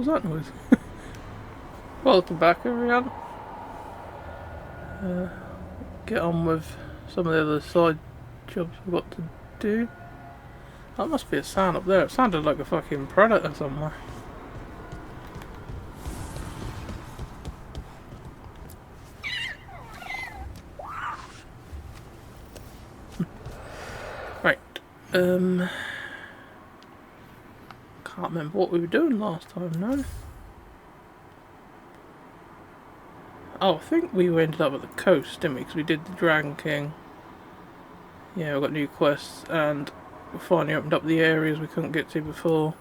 was that noise? Welcome back, everyone. Get on with some of the other side jobs we've got to do. That must be a sound up there. It sounded like a fucking predator somewhere. Right. Can't remember what we were doing last time, no? Oh, I think we ended up at the coast, didn't we? Because we did the Dragon King. Yeah, we got new quests, and we finally opened up the areas we couldn't get to before.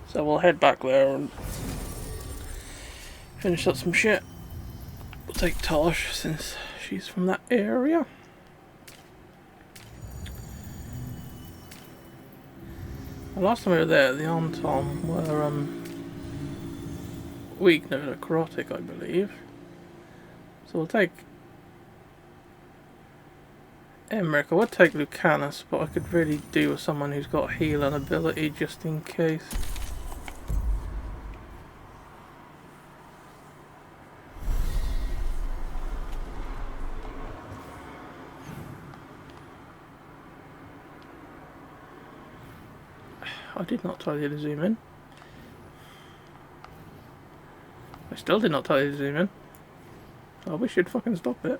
So we'll head back there and finish up some shit. We'll take Tosh, since she's from that area. The last time we were there, the Anton were weak, no, necrotic, I believe. So we'll take Emmerich. I would take Lucanus, but I could really do with someone who's got healing ability just in case. I did not tell you to zoom in. I still did not tell you to zoom in. I wish you'd fucking stop it.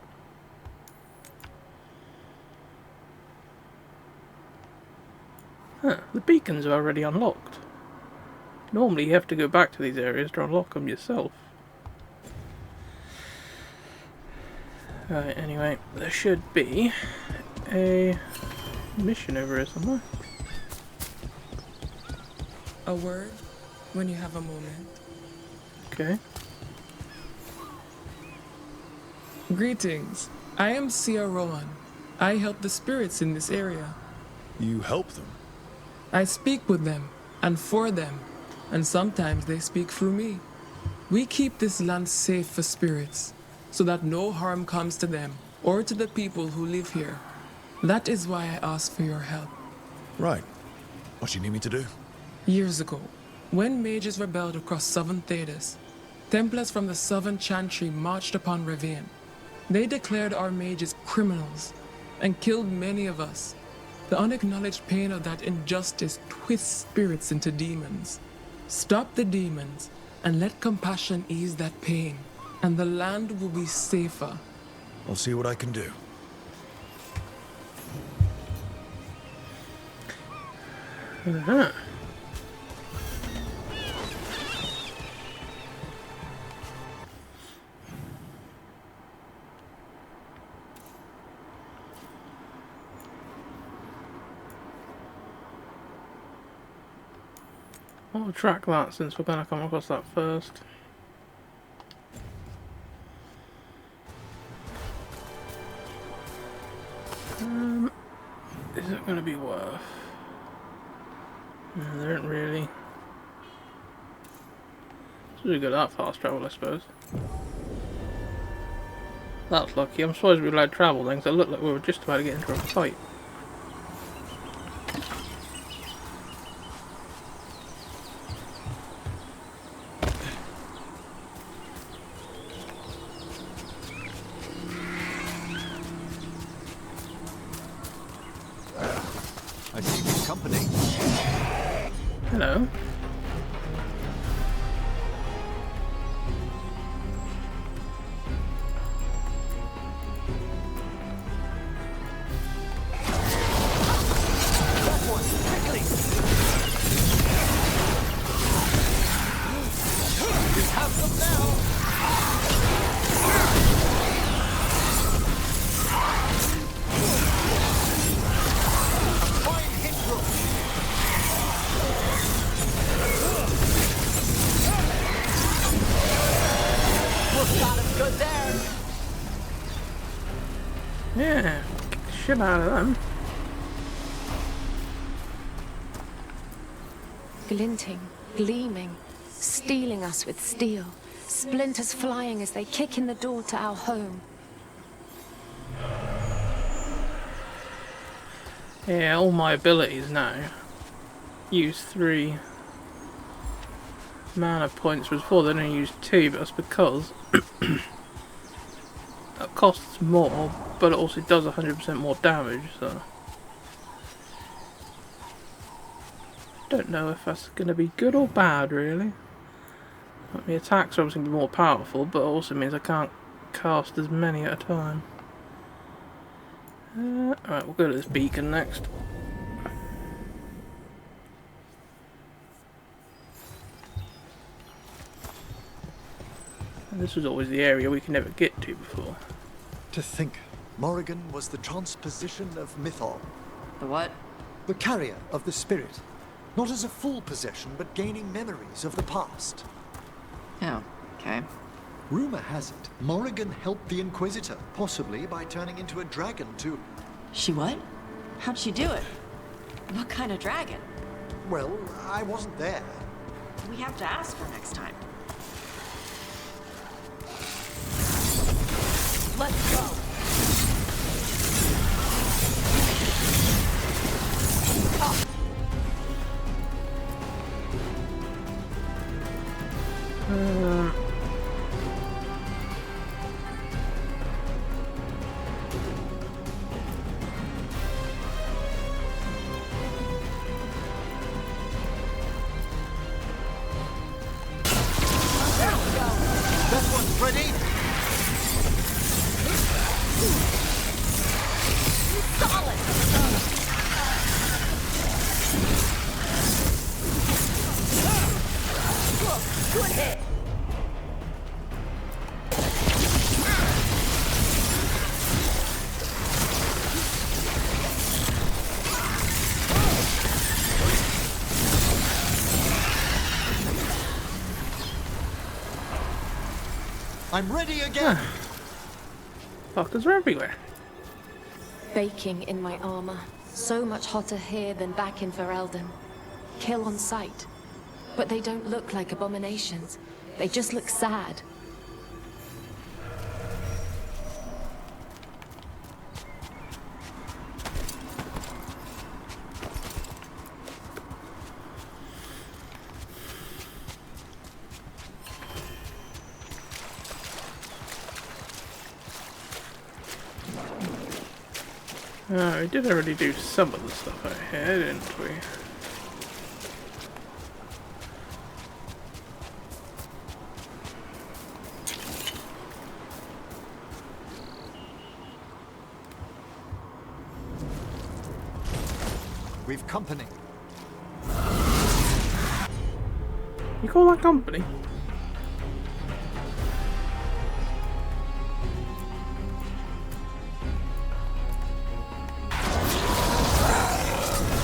Huh, the beacons are already unlocked. Normally you have to go back to these areas to unlock them yourself. Right, anyway, there should be a mission over here somewhere. A word when you have a moment. Okay. Greetings. I am Sia Rowan. I help the spirits in this area. You help them? I speak with them and for them, and sometimes they speak through me. We keep this land safe for spirits, so that no harm comes to them or to the people who live here. That is why I ask for your help. Right. What do you need me to do? Years ago, when mages rebelled across southern Thedas, Templars from the southern Chantry marched upon Ravine. They declared our mages criminals and killed many of us. The unacknowledged pain of that injustice twists spirits into demons. Stop the demons and let compassion ease that pain, and the land will be safer. I'll see what I can do. Uh-huh. I'll track that since we're going to come across that first. Is it going to be worth? No, there isn't really. It's really good at fast travel, I suppose. That's lucky. I'm surprised we allowed travel then, because it looked like we were just about to get into a fight. I see good company. Hello. Yeah, kick the shit out of them. Glinting, gleaming, stealing us with steel. Splinters flying as they kick in the door to our home. Yeah, all my abilities now use 3 mana points, whereas before they only used 2, but that's because it costs more, but it also does 100% more damage, so don't know if that's going to be good or bad, really. The attacks are obviously going to be more powerful, but it also means I can't cast as many at a time. Alright, we'll go to this beacon next. And this was always the area we could never get to before. To think, Morrigan was the transposition of Mythol, The what? the carrier of the spirit. Not as a full possession, but gaining memories of the past. Oh, okay. Rumor has it, Morrigan helped the Inquisitor, possibly by turning into a dragon to... She what? How'd she do it? What kind of dragon? Well, I wasn't there. We have to ask her next time. Let's go. That one's ready! Good hit. I'm ready again! Fuckers are everywhere. Baking in my armor. So much hotter here than back in Veilguard. Kill on sight. But they don't look like abominations. They just look sad. We did already do some of the stuff out here, didn't we? We've company. You call that company?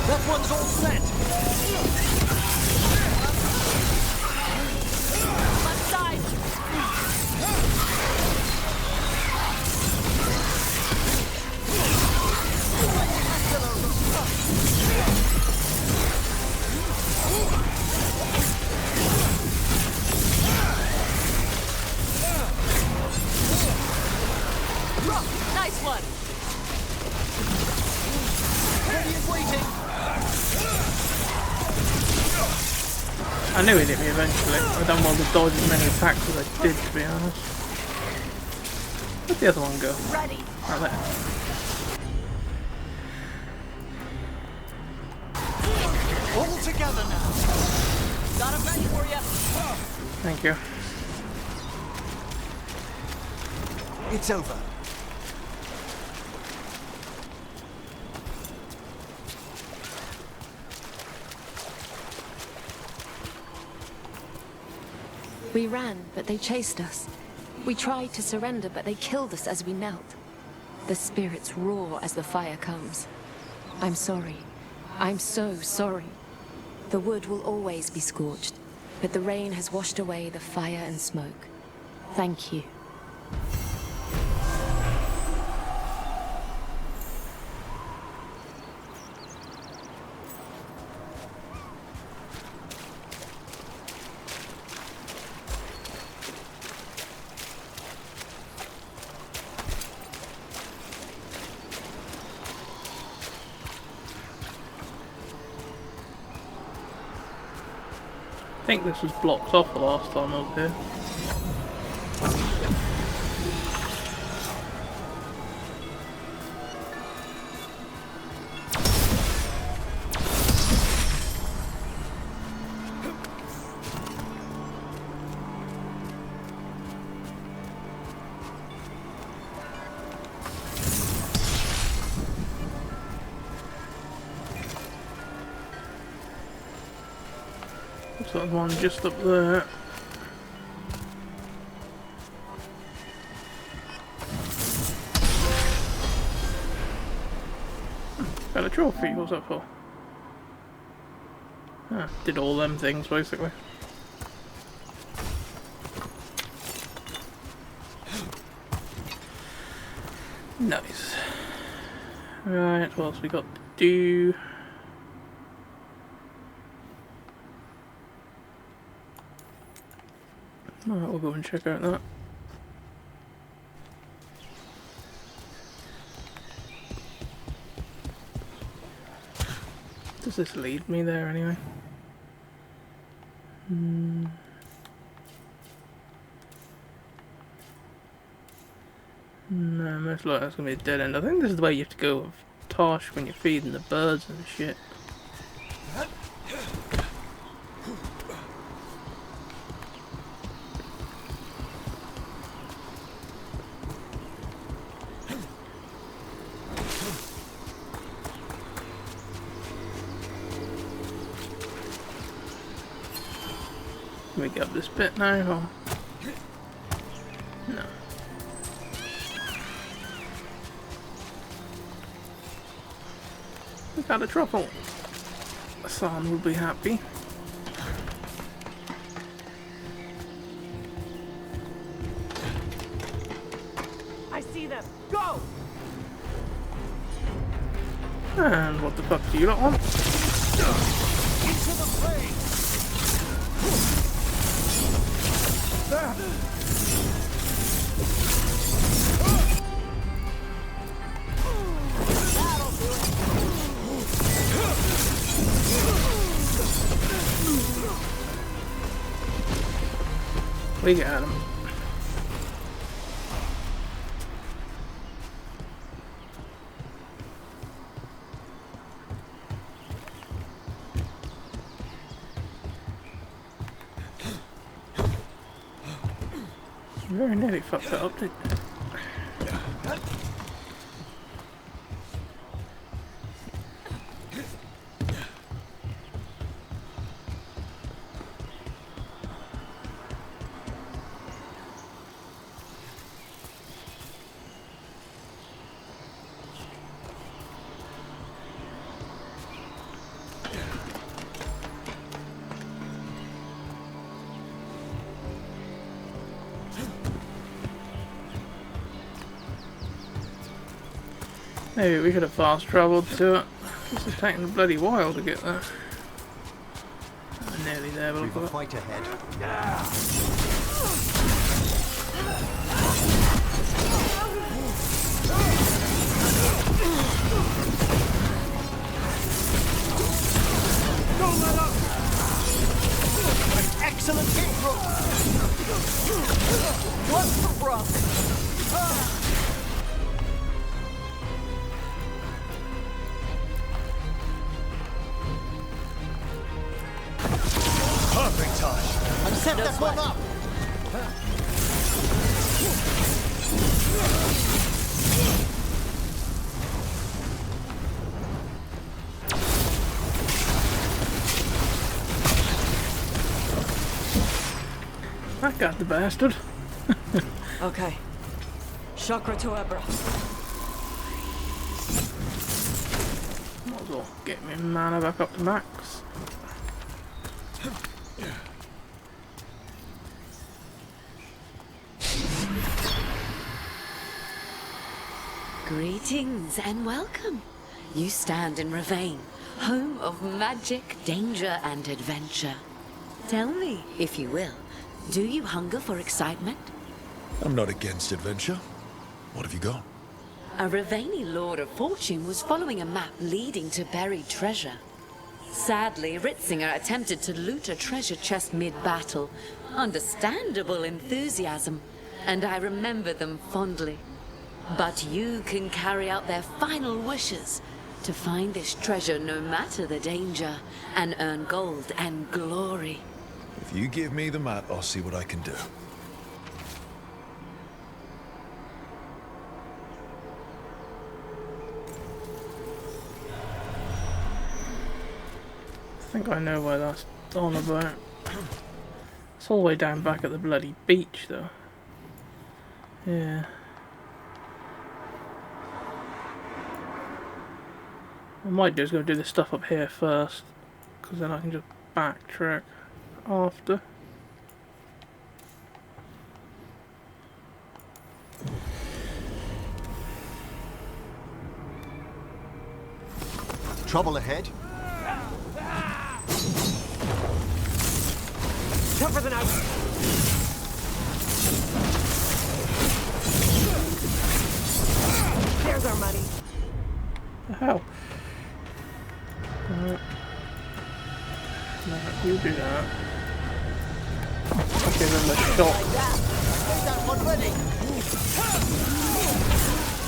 That one's all set! Left side. Nice one. Ready and waiting! I knew he'd hit me eventually. I don't want to dodge as many attacks as I did, to be honest. Where'd the other one go? Ready. Right there. All together now! Got him ready for you. Thank you. It's over. We ran, but they chased us. We tried to surrender, but they killed us as we knelt. The spirits roar as the fire comes. I'm sorry. I'm so sorry. The wood will always be scorched, but the rain has washed away the fire and smoke. Thank you. I think this was blocked off the last time I was here. Looks like there's one just up there. Got a trophy, what's that for? Ah, did all them things basically. Nice. Right, what else we got to do? Alright, we'll go and check out that. Does this lead me there anyway? No, most likely that's gonna be a dead end. I think this is the way you have to go with Tosh when you're feeding the birds and shit. Can we get up this bit now? Or? No. We got a truffle. San will be happy. I see them. Go! And what the fuck do you lot want? Into the flames! We got him. Very nearly fucked that up, didn't you? Maybe we could have fast travelled to it. This is taking a bloody while to get there. Nearly there, but We've I've a got fight ahead. Don't let up! An excellent hit, bro! What's the problem? Perfect touch. I've set that one up! I got the bastard. Okay. Chakra to Ebra. Might as well get my mana back up to max. Greetings and welcome. You stand in Ravane, home of magic, danger and adventure. Tell me, if you will, do you hunger for excitement? I'm not against adventure. What have you got? A Ravani Lord of Fortune was following a map leading to buried treasure. Sadly, Ritzinger attempted to loot a treasure chest mid-battle. Understandable enthusiasm, and I remember them fondly. But you can carry out their final wishes to find this treasure no matter the danger, and earn gold and glory. If you give me the map, I'll see what I can do. I think I know where that's on about. It's all the way down back at the bloody beach, though. Yeah. I might just go do this stuff up here first, because then I can just backtrack after. Trouble ahead? Tougher than I... There's our money. The hell? No, you do that. I'll give him a shot. Get that one ready!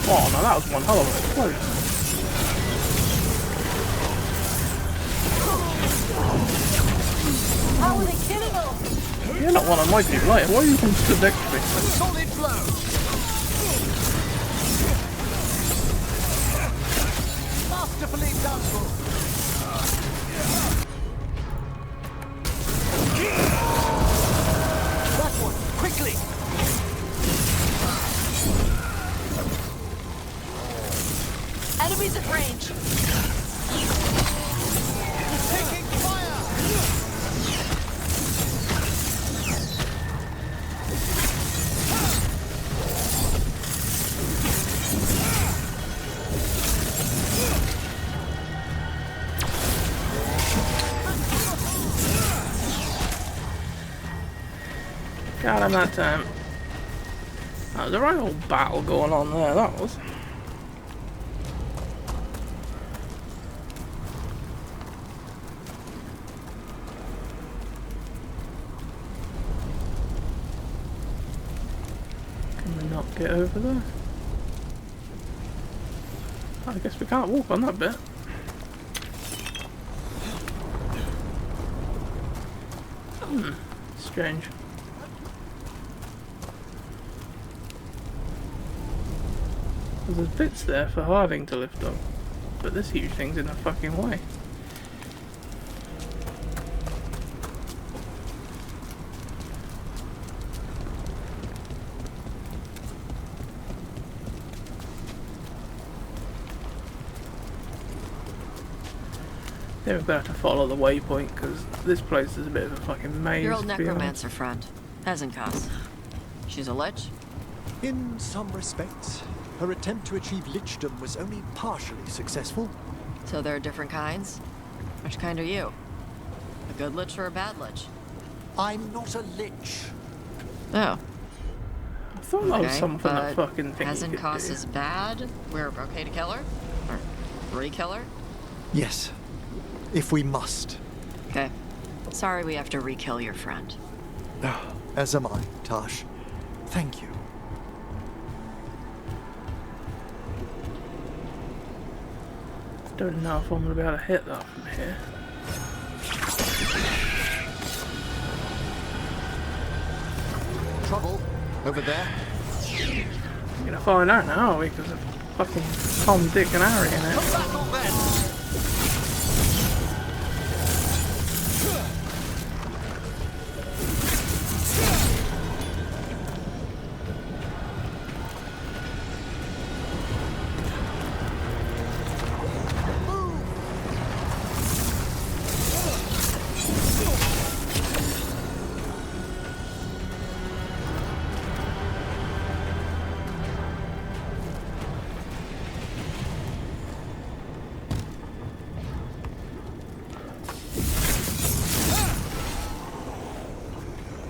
Oh no, that was one hell of a explosion. How are they killing us? You're not one of my people, are you? Why are you even stood next to me? Solid blow! Masterfully done! That one, quickly! Enemies at range. Taking fire! Got him that time. That was a right old battle going on there, that was. Can we not get over there? I guess we can't walk on that bit. Strange. There's bits there for Harding to lift up, but this huge thing's in the fucking way. Then we've got to follow the waypoint because this place is a bit of a fucking maze. Your old to be honest. necromancer friend, Hezenkos. She's a lich? In some respects, her attempt to achieve lichdom was only partially successful. So there are different kinds? Which kind are you? A good lich or a bad lich? I'm not a lich. Oh. I thought that was something that but fucking thing you could Hezenkos do. is bad? We're okay to kill her? Or re-kill her? Yes, if we must. Okay. Sorry we have to re-kill your friend. As am I, Tash. Thank you. Don't know if I'm gonna be able to hit that from here. Trouble over there. We're gonna find out now, aren't we? Because of fucking Tom, Dick, and Harry in it. Battle then!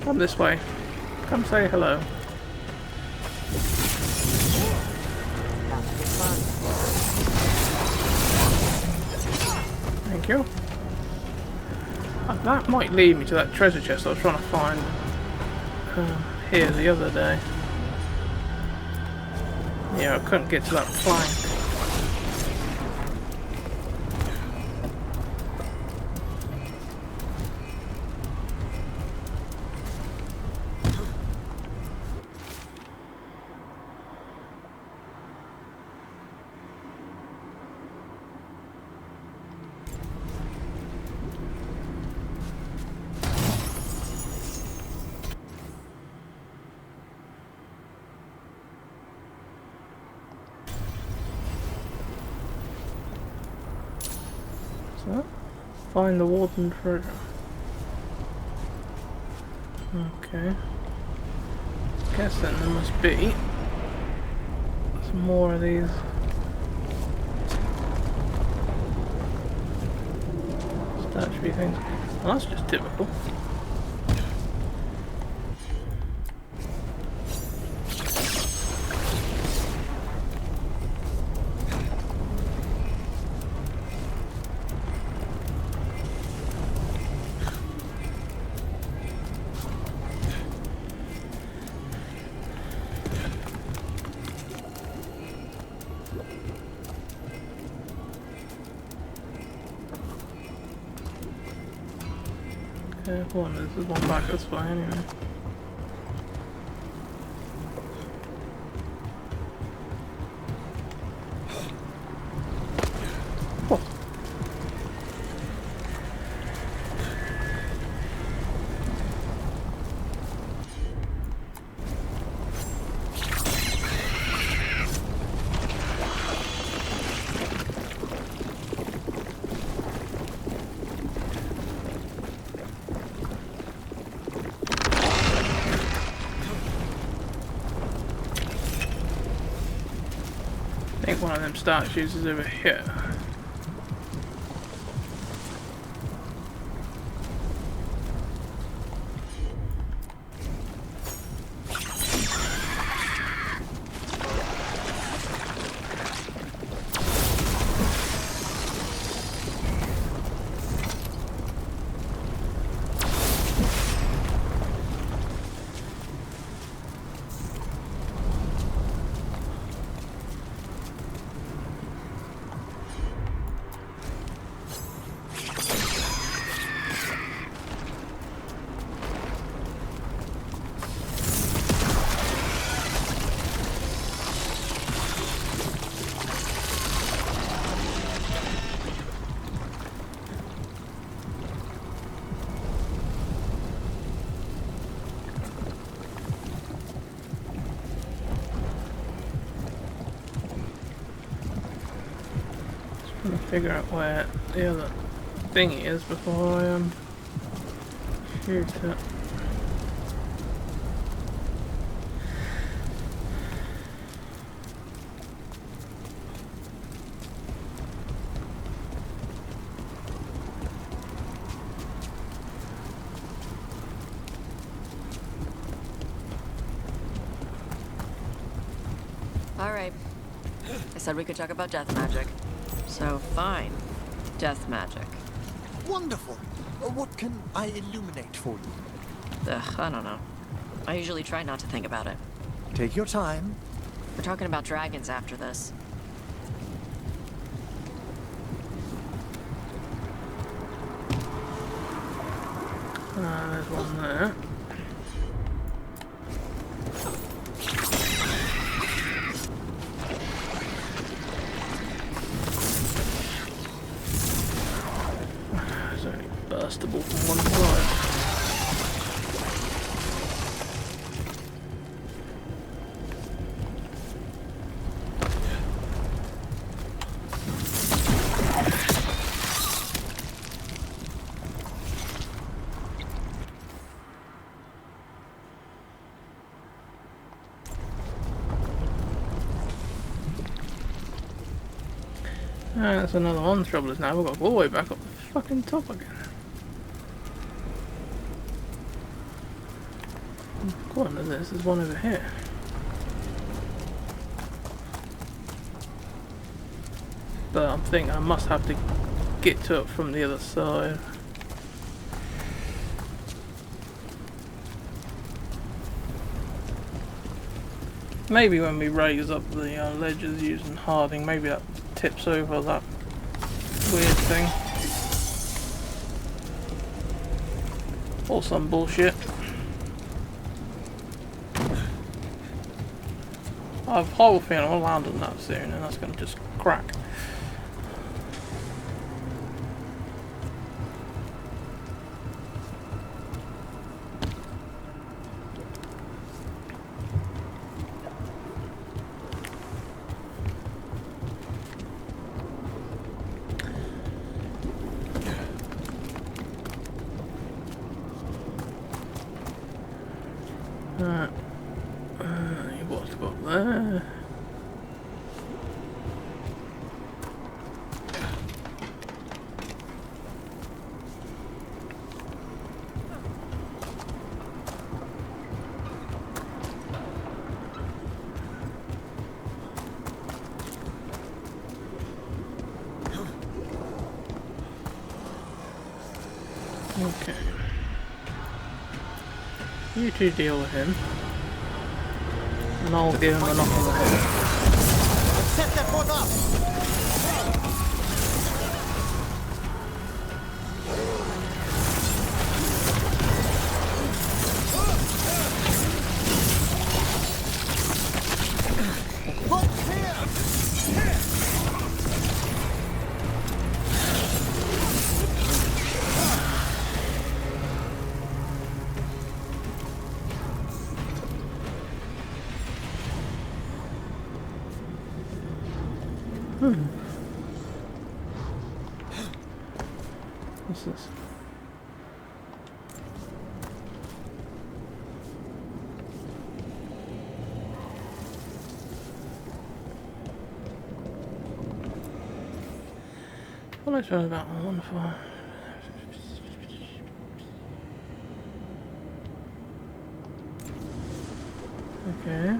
Come this way. Come say hello. Thank you. That might lead me to that treasure chest I was trying to find here the other day. Yeah, I couldn't get to that plank. So, find the warden treasure. Okay. Guessing there must be some more of these. Statue things. Well, that's just typical. Okay, one, this is one back this way anyway. Oh. I think one of them statues is over here. Trying to figure out where the other thingy is before I shoot it. All right. I said we could talk about death magic. So, fine. Death magic. Wonderful. What can I illuminate for you? Ugh, I don't know. I usually try not to think about it. Take your time. We're talking about dragons after this. There's one there. It's only burstable from one side. That's another one. The trouble is now we've got to go all the way back up the fucking top again. According to this, there's one over here. But I'm thinking I must have to get to it from the other side. Maybe when we raise up the ledges using Harding, maybe that tips over that weird thing. Or some bullshit. I have a horrible feeling I'll land on that soon and that's going to just crack. What's got there? Okay. You two deal with him. And I'll give him a knock on the head. Set that one up! What's this? What I found about one for. Okay.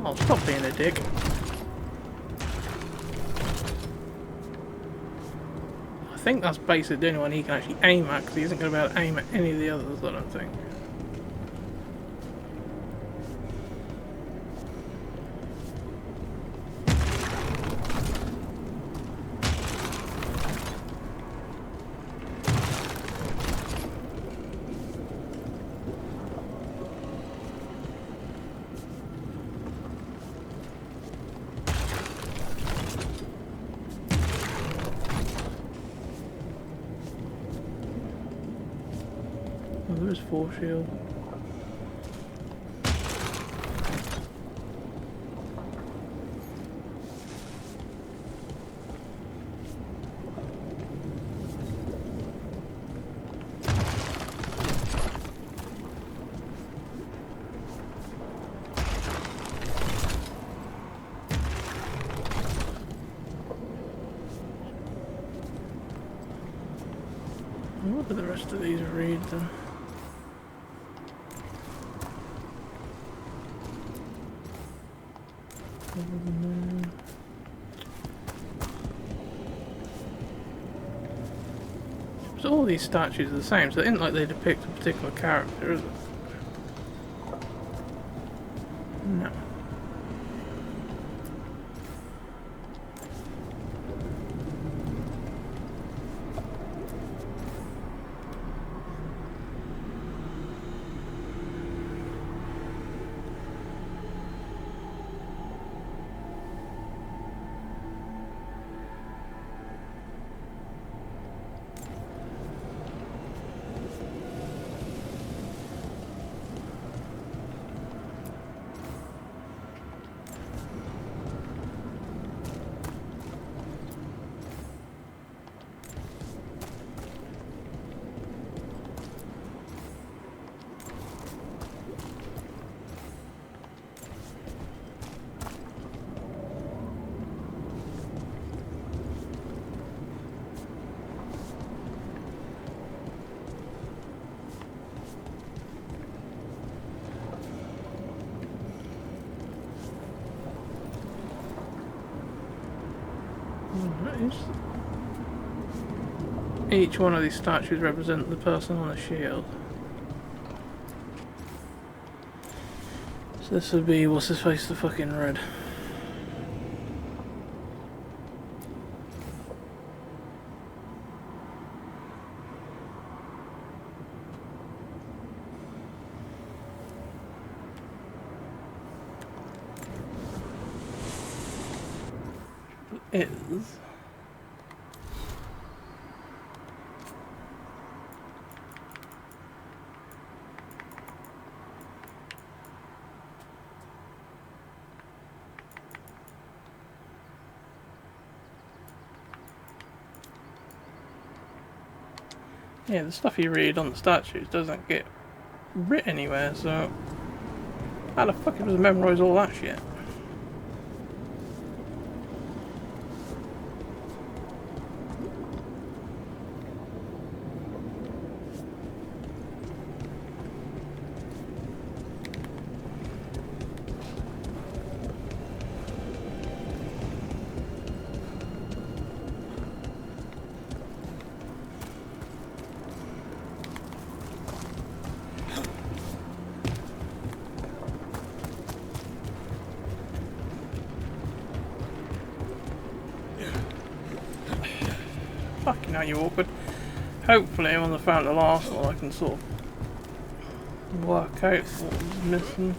Oh, stop being a dick. I think that's basically the only one he can actually aim at, because he isn't going to be able to aim at any of the others, I don't think. Oh, there's 4 shield. What do the rest of these read then? So all these statues are the same, so it isn't like they depict a particular character, is it? No. Each one of these statues represent the person on the shield. So this would be, what's his face, the fucking red. Is yeah, the stuff you read on the statues doesn't get written anywhere, so how the fuck does it memorise all that shit? Fucking hell, you awkward. Hopefully, when I found the last one, I can sort of work out what was missing.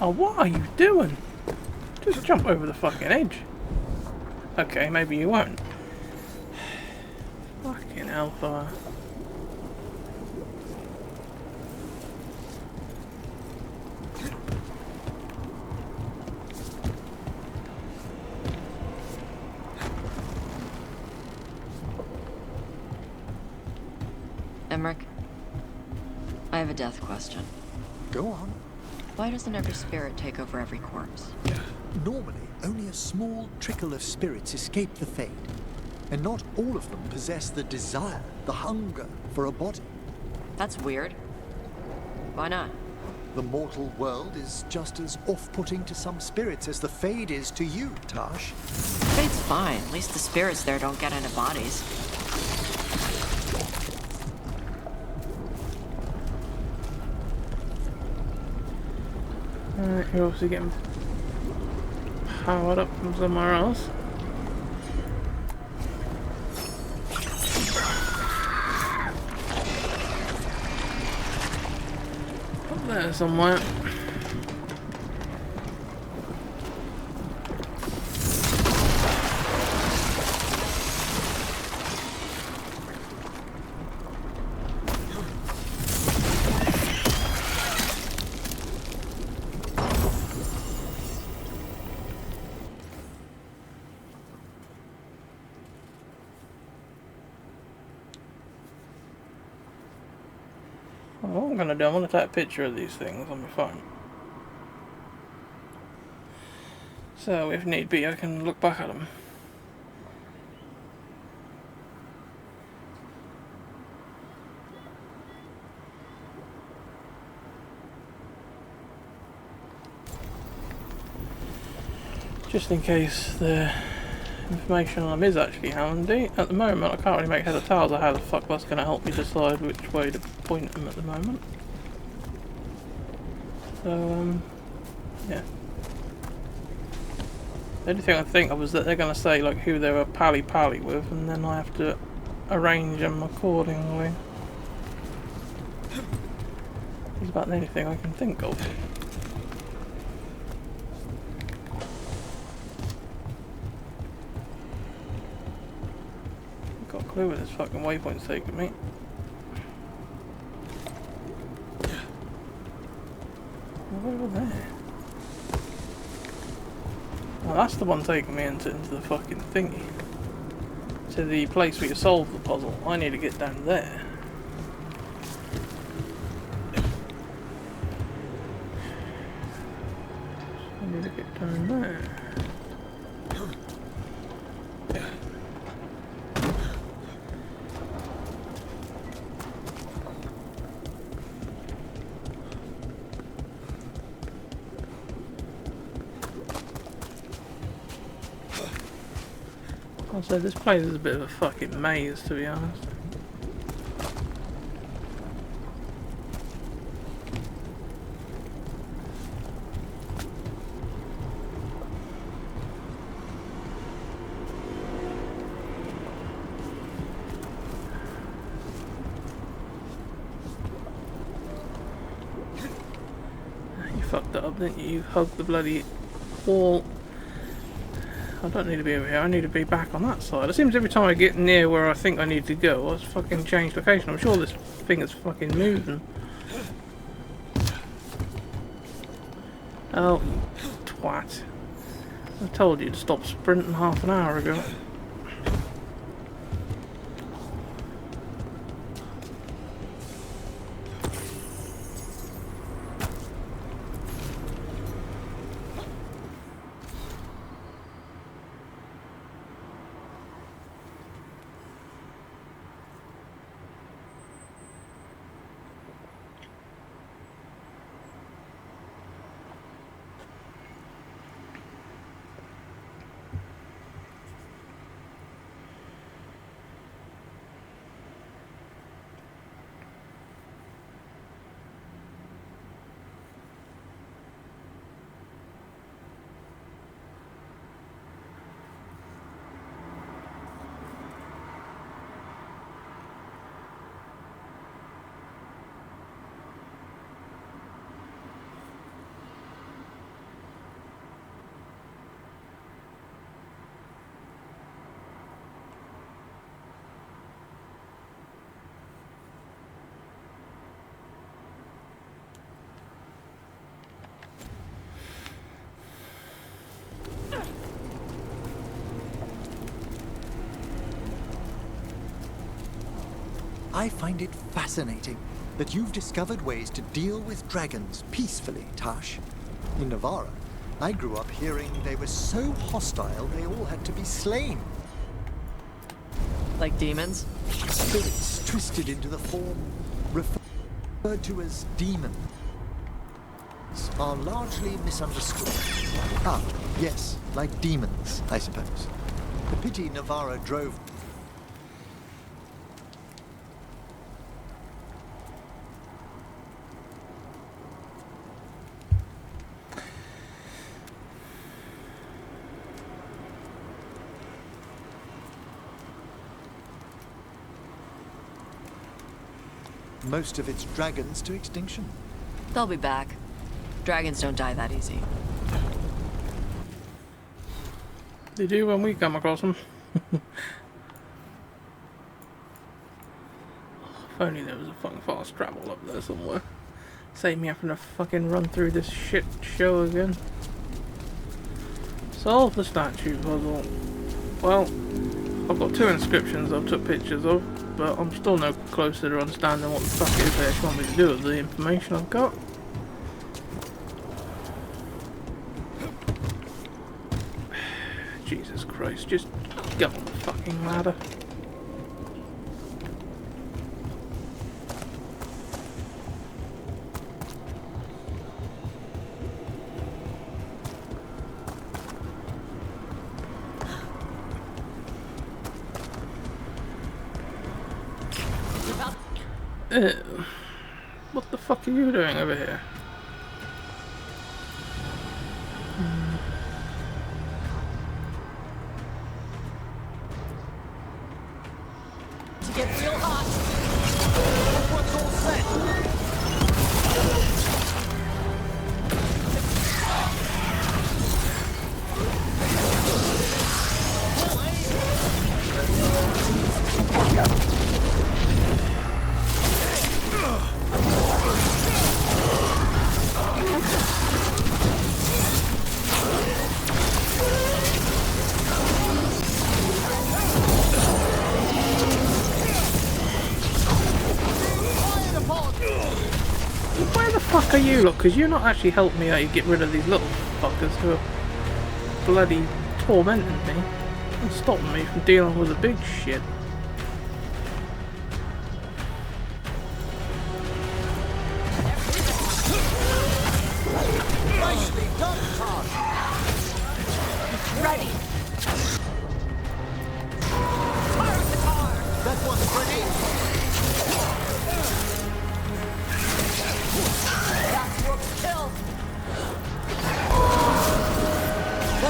Oh, what are you doing? Just jump over the fucking edge. Okay, maybe you won't. Fucking hellfire. Emmerich, I have a death question. Go on. Why doesn't every spirit take over every corpse? Normally, only a small trickle of spirits escape the Fade. And not all of them possess the desire, the hunger for a body. That's weird. Why not? The mortal world is just as off-putting to some spirits as the Fade is to you, Tash. Fate's fine. At least the spirits there don't get into bodies. Alright, you're obviously getting powered up from somewhere else. Up there somewhere. What I'm going to do, I'm going to take a picture of these things on my phone. So if need be, I can look back at them. Just in case the information on them is actually handy. At the moment, I can't really make head or tails of how the fuck that's going to help me decide which way to point them at the moment. So, yeah. The only thing I think of is that they're going to say like who they were pally-pally with, and then I have to arrange them accordingly. It's about the only thing I can think of. Got a clue where this fucking waypoint's taking me. Over there. Well, that's the one taking me into the fucking thingy. To the place where you solve the puzzle. I need to get down there. I need to get down there. Also, this place is a bit of a fucking maze, to be honest. You fucked that up, didn't you? You hugged the bloody wall. I don't need to be over here, I need to be back on that side. It seems every time I get near where I think I need to go, I fucking change location. I'm sure this thing is fucking moving. Oh, you twat. I told you to stop sprinting half an hour ago. I find it fascinating that you've discovered ways to deal with dragons peacefully, Tash. In Navarra, I grew up hearing they were so hostile they all had to be slain. Like demons? Spirits twisted into the form referred to as demons are largely misunderstood. Ah, yes, like demons, I suppose. The pity Navarra drove. Most of its dragons to extinction. They'll be back. Dragons don't die that easy. They do when we come across them. If only there was a fucking fast travel up there somewhere. Save me having to fucking run through this shit show again. Solve the statue puzzle. Well, I've got 2 inscriptions I've took pictures of, but I'm still no closer to understanding what the fuck it is they actually want me to do with the information I've got. Jesus Christ, just get on the fucking ladder. What the fuck are you doing over here? To get real hot. What's all set? Where the fuck are you, look? Because you're not actually helping me out. You get rid of these little fuckers who are bloody tormenting me and stopping me from dealing with the big shit. Nicely done, Todd. Ready.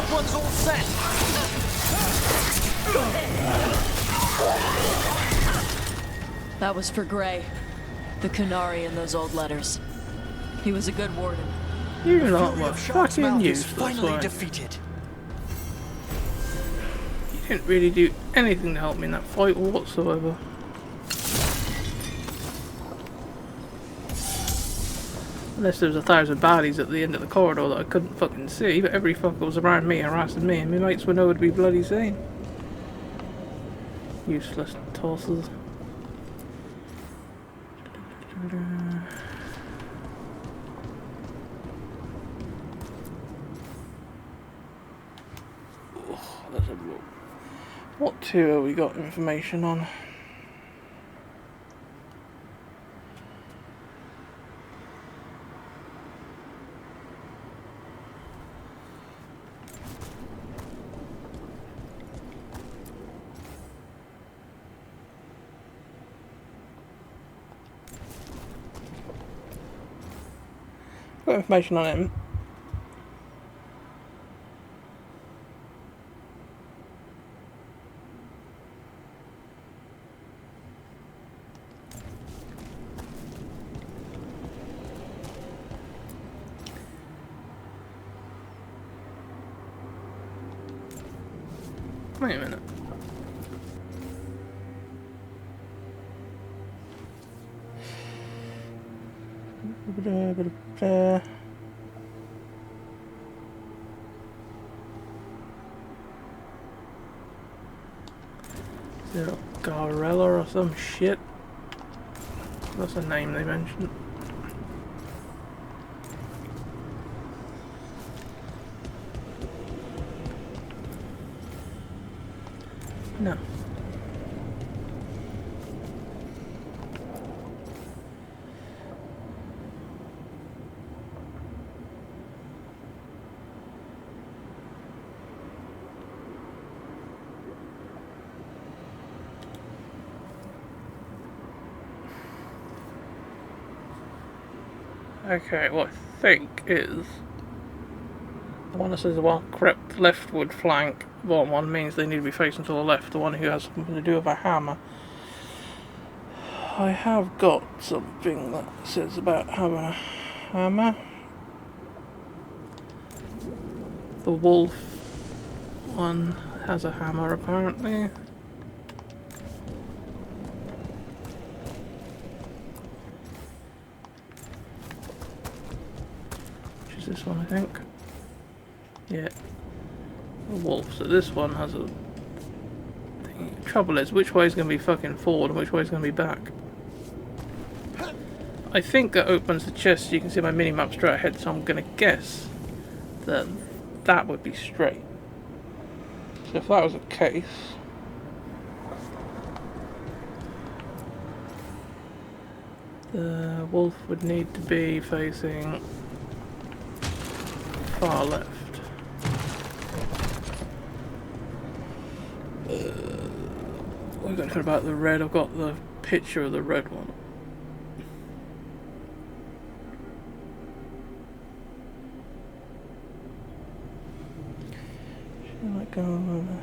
That one's all set. That was for Gray. The Canary in those old letters. He was a good warden. You The lot fury were of Shark's fucking Mouth is useless, finally weren't you? defeated. You didn't really do anything to help me in that fight whatsoever. Unless there was 1,000 baddies at the end of the corridor that I couldn't fucking see, but every fucker was around me harassing me and my mates were nowhere to be bloody seen. Useless tossers. Oh, let's have a look. What two have we got information on? Got information on him. Wait a minute. Is there a Garella or some shit? That's a name they mentioned. No. Okay, what I think is the one that says the one crept leftward flank, bottom one means they need to be facing to the left, the one who has something to do with a hammer. I have got something that says about having a hammer. The wolf one has a hammer apparently. This one, I think. Yeah. A wolf. So this one has a thing. Trouble is, which way is going to be fucking forward and which way is going to be back? I think that opens the chest. You can see my mini-map straight ahead, so I'm going to guess that that would be straight. So if that was the case, the wolf would need to be facing far left. What have I got anything about the red? I've got the picture of the red one. Shall I go over?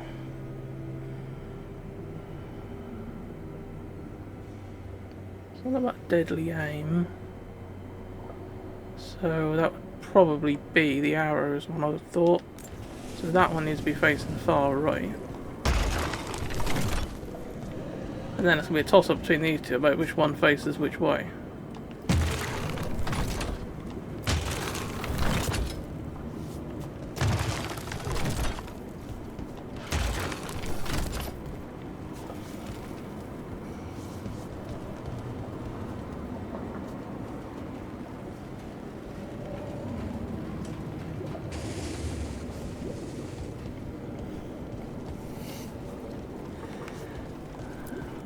Something about deadly aim. So that would probably be the arrows one I would have thought. So that one needs to be facing far right. And then it's going to be a toss up between these two about which one faces which way.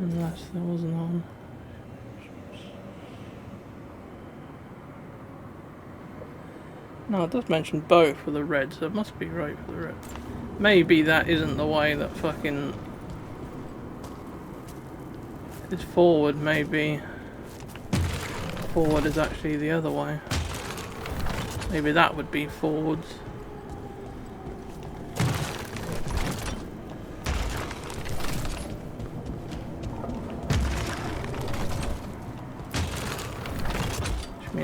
Unless there wasn't on. No, it does mention both for the red, so it must be right for the red. Maybe that isn't the way that fucking is forward, maybe forward is actually the other way. Maybe that would be forwards.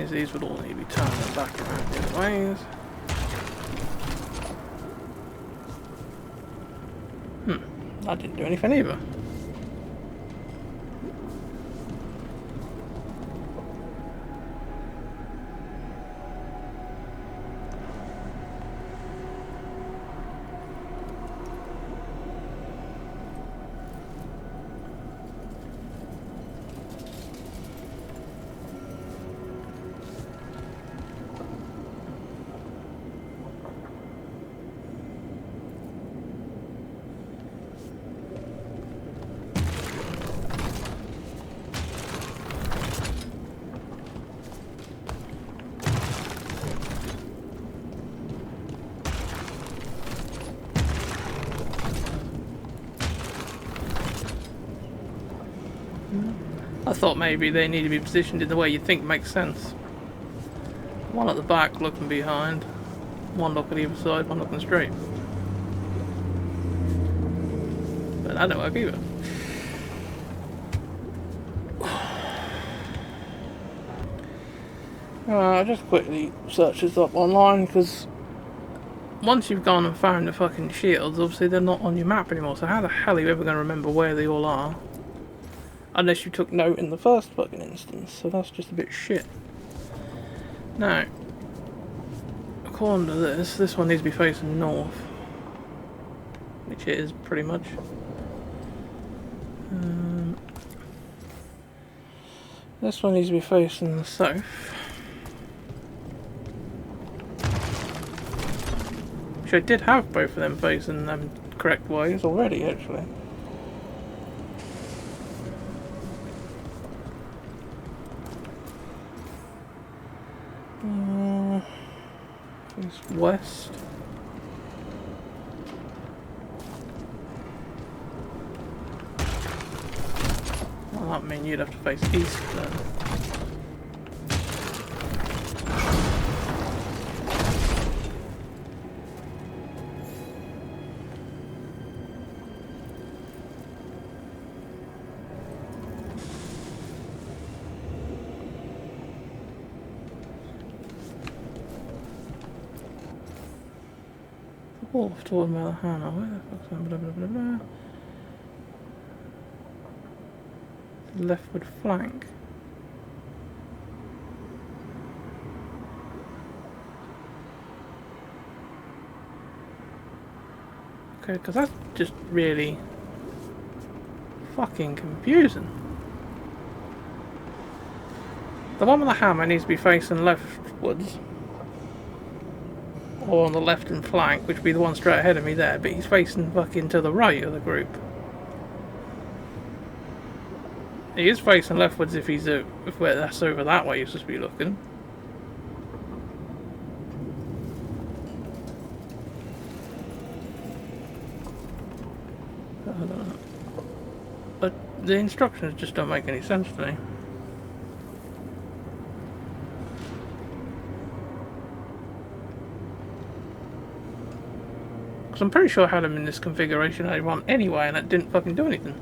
is these would all need to be turned back around the other ways. That didn't do anything either. I thought maybe they need to be positioned in the way you think makes sense. One at the back looking behind, one looking either side, one looking straight. But that don't work either. I'll just quickly search this up online, because once you've gone and found the fucking shields, obviously they're not on your map anymore, so how the hell are you ever going to remember where they all are? Unless you took note in the first fucking instance, so that's just a bit shit. Now, according to this one needs to be facing north. Which it is, pretty much. This one needs to be facing the south. Which I did have both of them facing them correct ways already, actually. It's west. Well, that means you'd have to face east then. Wolf toward Malahana, where the fuck's that? Blah, blah, blah, blah. Leftward flank. Okay, because that's just really fucking confusing. The one with the hammer needs to be facing leftwards. Or on the left and flank, which would be the one straight ahead of me there, but he's facing fucking to the right of the group. He is facing leftwards if he's if that's over that way, he's supposed to be looking. I don't know. But the instructions just don't make any sense to me. Because I'm pretty sure I had them in this configuration I want anyway, and that didn't fucking do anything.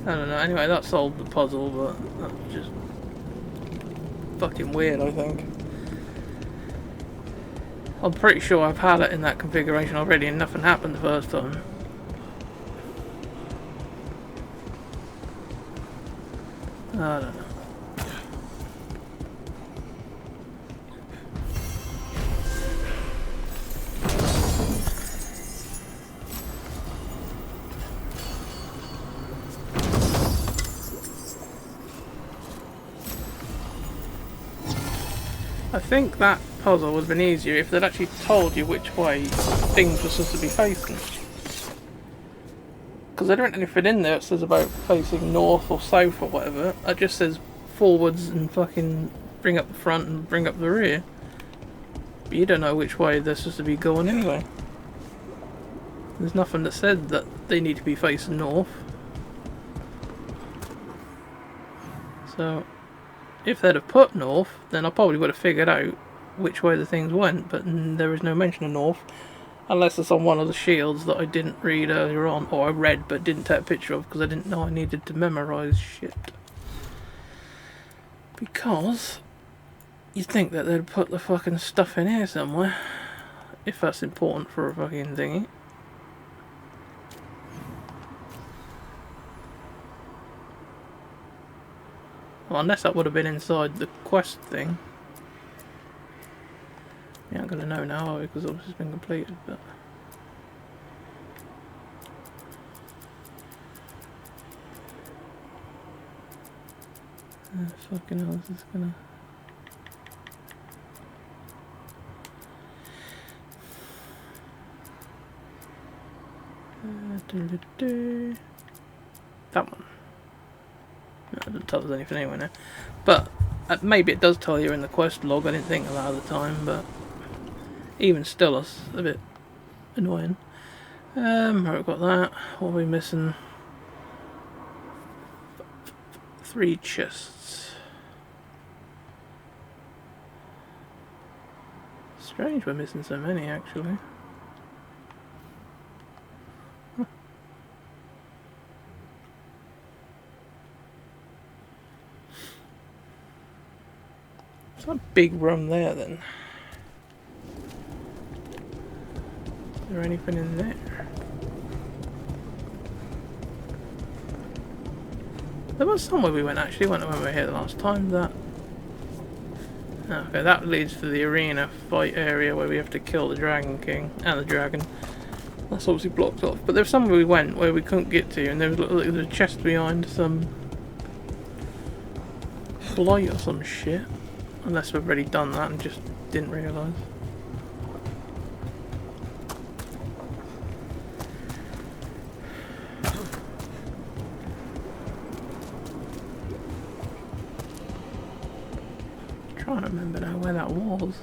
I don't know, anyway, that solved the puzzle, but that's just fucking weird, I think. I'm pretty sure I've had it in that configuration already and nothing happened the first time. I don't know. I think that puzzle would have been easier if they'd actually told you which way things were supposed to be facing. Because there isn't anything in there that says about facing north or south or whatever. It just says forwards and fucking bring up the front and bring up the rear. But you don't know which way they're supposed to be going anyway. There's nothing that said that they need to be facing north. So if they'd have put north, then I probably would have figured out which way the things went, but there is no mention of north, unless it's on one of the shields that I didn't read earlier on, or I read but didn't take a picture of because I didn't know I needed to memorise shit. Because you'd think that they'd put the fucking stuff in here somewhere, if that's important for a fucking thingy. Well, unless that would have been inside the quest thing. We aren't going to know now, are we? Because obviously it's been completed, but... fucking hell, this is gonna... That one. No, it doesn't tell us anything anyway now. But maybe it does tell you in the quest log. I didn't think of that at the time, but even still, it's a bit annoying. Right, we've got that. What are we missing? 3 chests. Strange we're missing so many, actually. It's a big room there then. Is there anything in there? There was somewhere we went actually when we were here the last time. That okay, that leads to the arena fight area where we have to kill the Dragon King and the dragon. That's obviously blocked off. But there's somewhere we went where we couldn't get to, and there was a chest behind some blight or some shit. Unless we've already done that and just didn't realise. Trying to remember now where that was.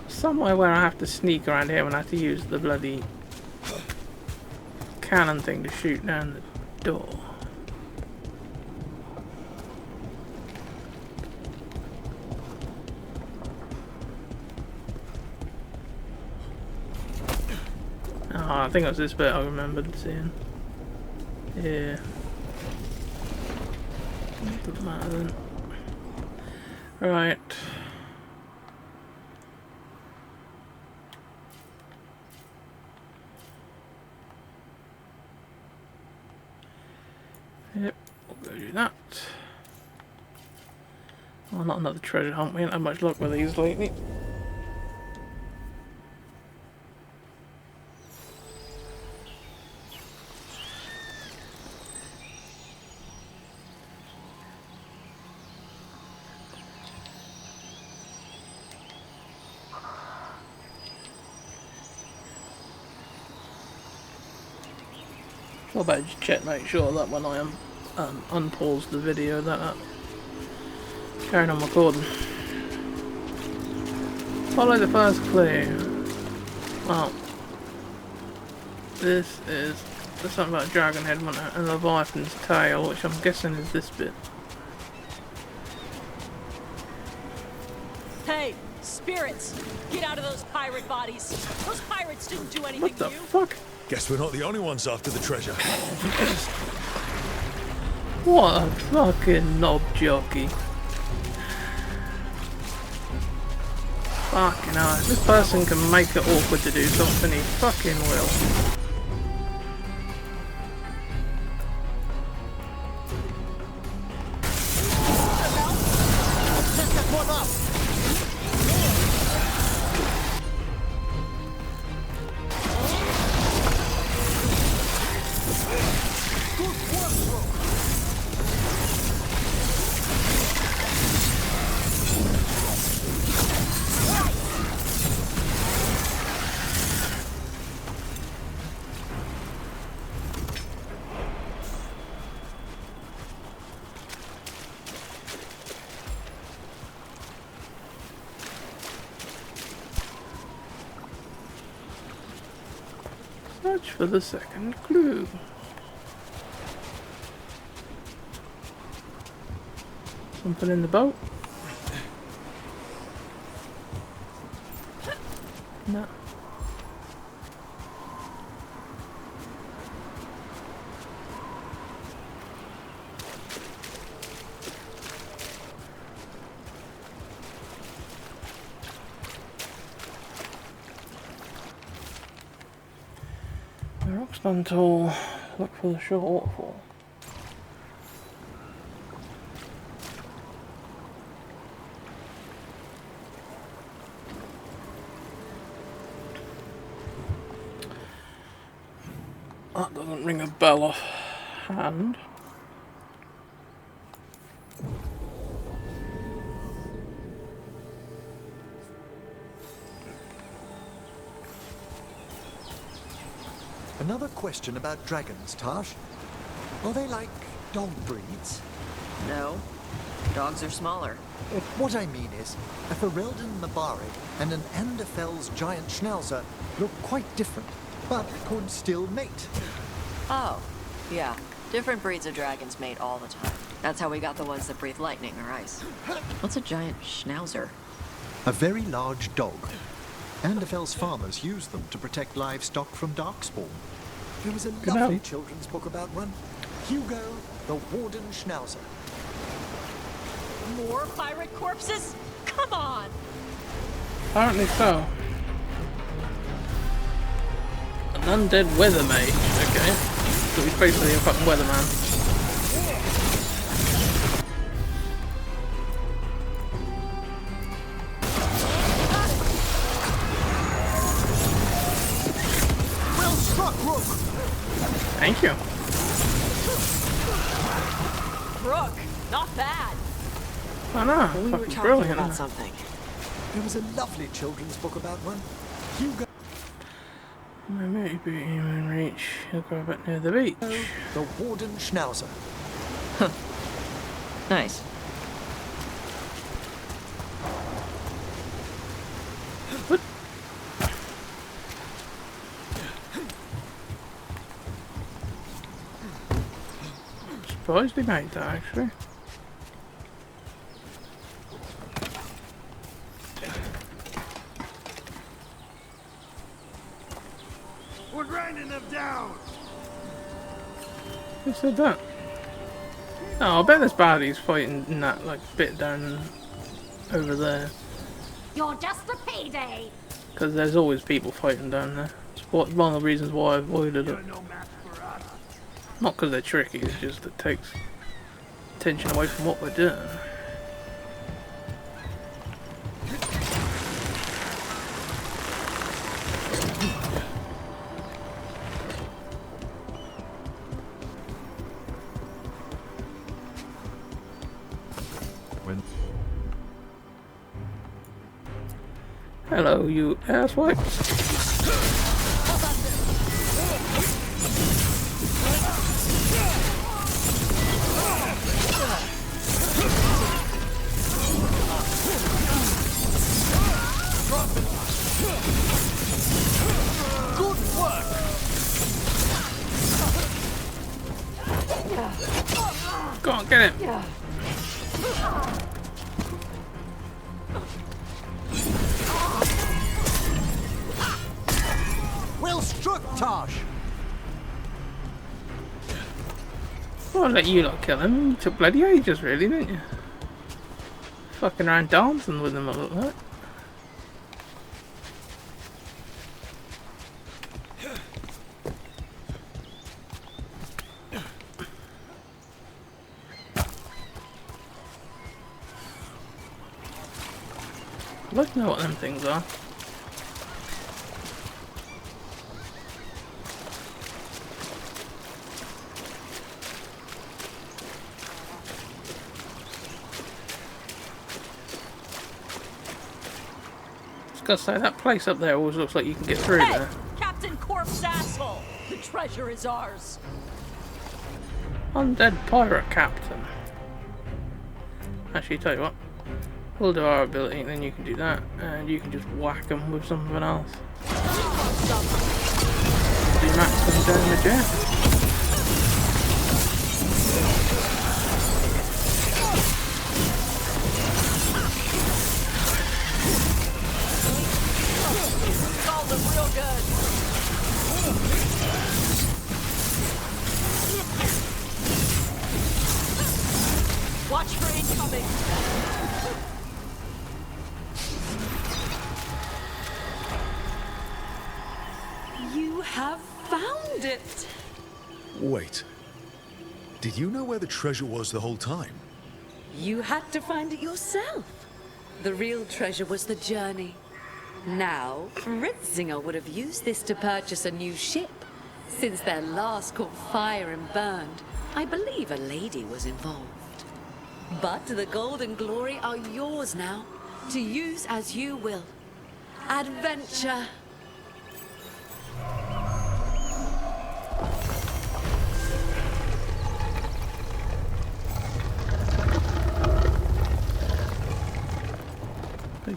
Somewhere where I have to sneak around here when I have to use the bloody cannon thing to shoot down the door. I think it was this bit I remembered seeing. Yeah. Doesn't matter then. Right. Yep, we'll go do that. Oh, not another treasure hunt. We haven't had much luck with these lately. How about just check, make sure that when I unpause the video that carrying on recording. Follow the first clue. Well, this is there's something about a dragon head and Leviathan's tail, which I'm guessing is this bit. Hey, spirits! Get out of those pirate bodies! Those pirates didn't do anything What the to you! fuck? Guess we're not the only ones after the treasure. What a fucking knob jockey. Fucking hell, if this person can make it awkward to do something, he fucking will. Search for the second clue. Something in the boat? No. The rock's done tall. Look for the short waterfall. That doesn't ring a bell offhand. Another question about dragons, Tash. Are they like dog breeds? No. Dogs are smaller. What I mean is, a Ferelden Mabari and an Anderfell's giant schnauzer look quite different, but could still mate. Oh, yeah. Different breeds of dragons mate all the time. That's how we got the ones that breathe lightning or ice. What's a giant schnauzer? A very large dog. Anderfell's farmers use them to protect livestock from darkspawn. There was a lovely children's book about one. Hugo, the Warden Schnauzer. More pirate corpses? Come on! Apparently so. An undead weather mage, okay. So he's basically a fucking weatherman. Well struck, Rook! Thank you. Brooke, not bad. I know, We were fucking talking brilliant. about something. There was a lovely children's book about one. Hugo, Maybe even reach. He'll go a bit near the beach. the Warden Schnauzer. Nice. What? Surprised he made that actually. We're grinding them down! Who said that? Oh, I bet there's baddies fighting in that like bit down over there. You're just a payday. Because there's always people fighting down there. It's one of the reasons why I avoided it. Not because they're tricky, it's just it takes attention away from what we're doing. Hello, you asswipe. Good work! Go on, get him. Well struck, Tosh! I'll let you lot kill him. You took bloody ages, really, didn't you? Fucking around dancing with him, I look like. I'd like to know what them things are. Gotta say, that place up there always looks like you can get through Hey, there. Captain Corpse asshole! The treasure is ours. Undead pirate captain. Actually, tell you what, we'll do our ability and then you can do that, and you can just whack them with something else. Do maximum damage, yeah. Called them real good. Watch for incoming. You have found it! Wait. Did you know where the treasure was the whole time? You had to find it yourself. The real treasure was the journey. Now, Ritzinger would have used this to purchase a new ship. Since their last caught fire and burned, I believe a lady was involved. But the gold and glory are yours now, to use as you will. Adventure!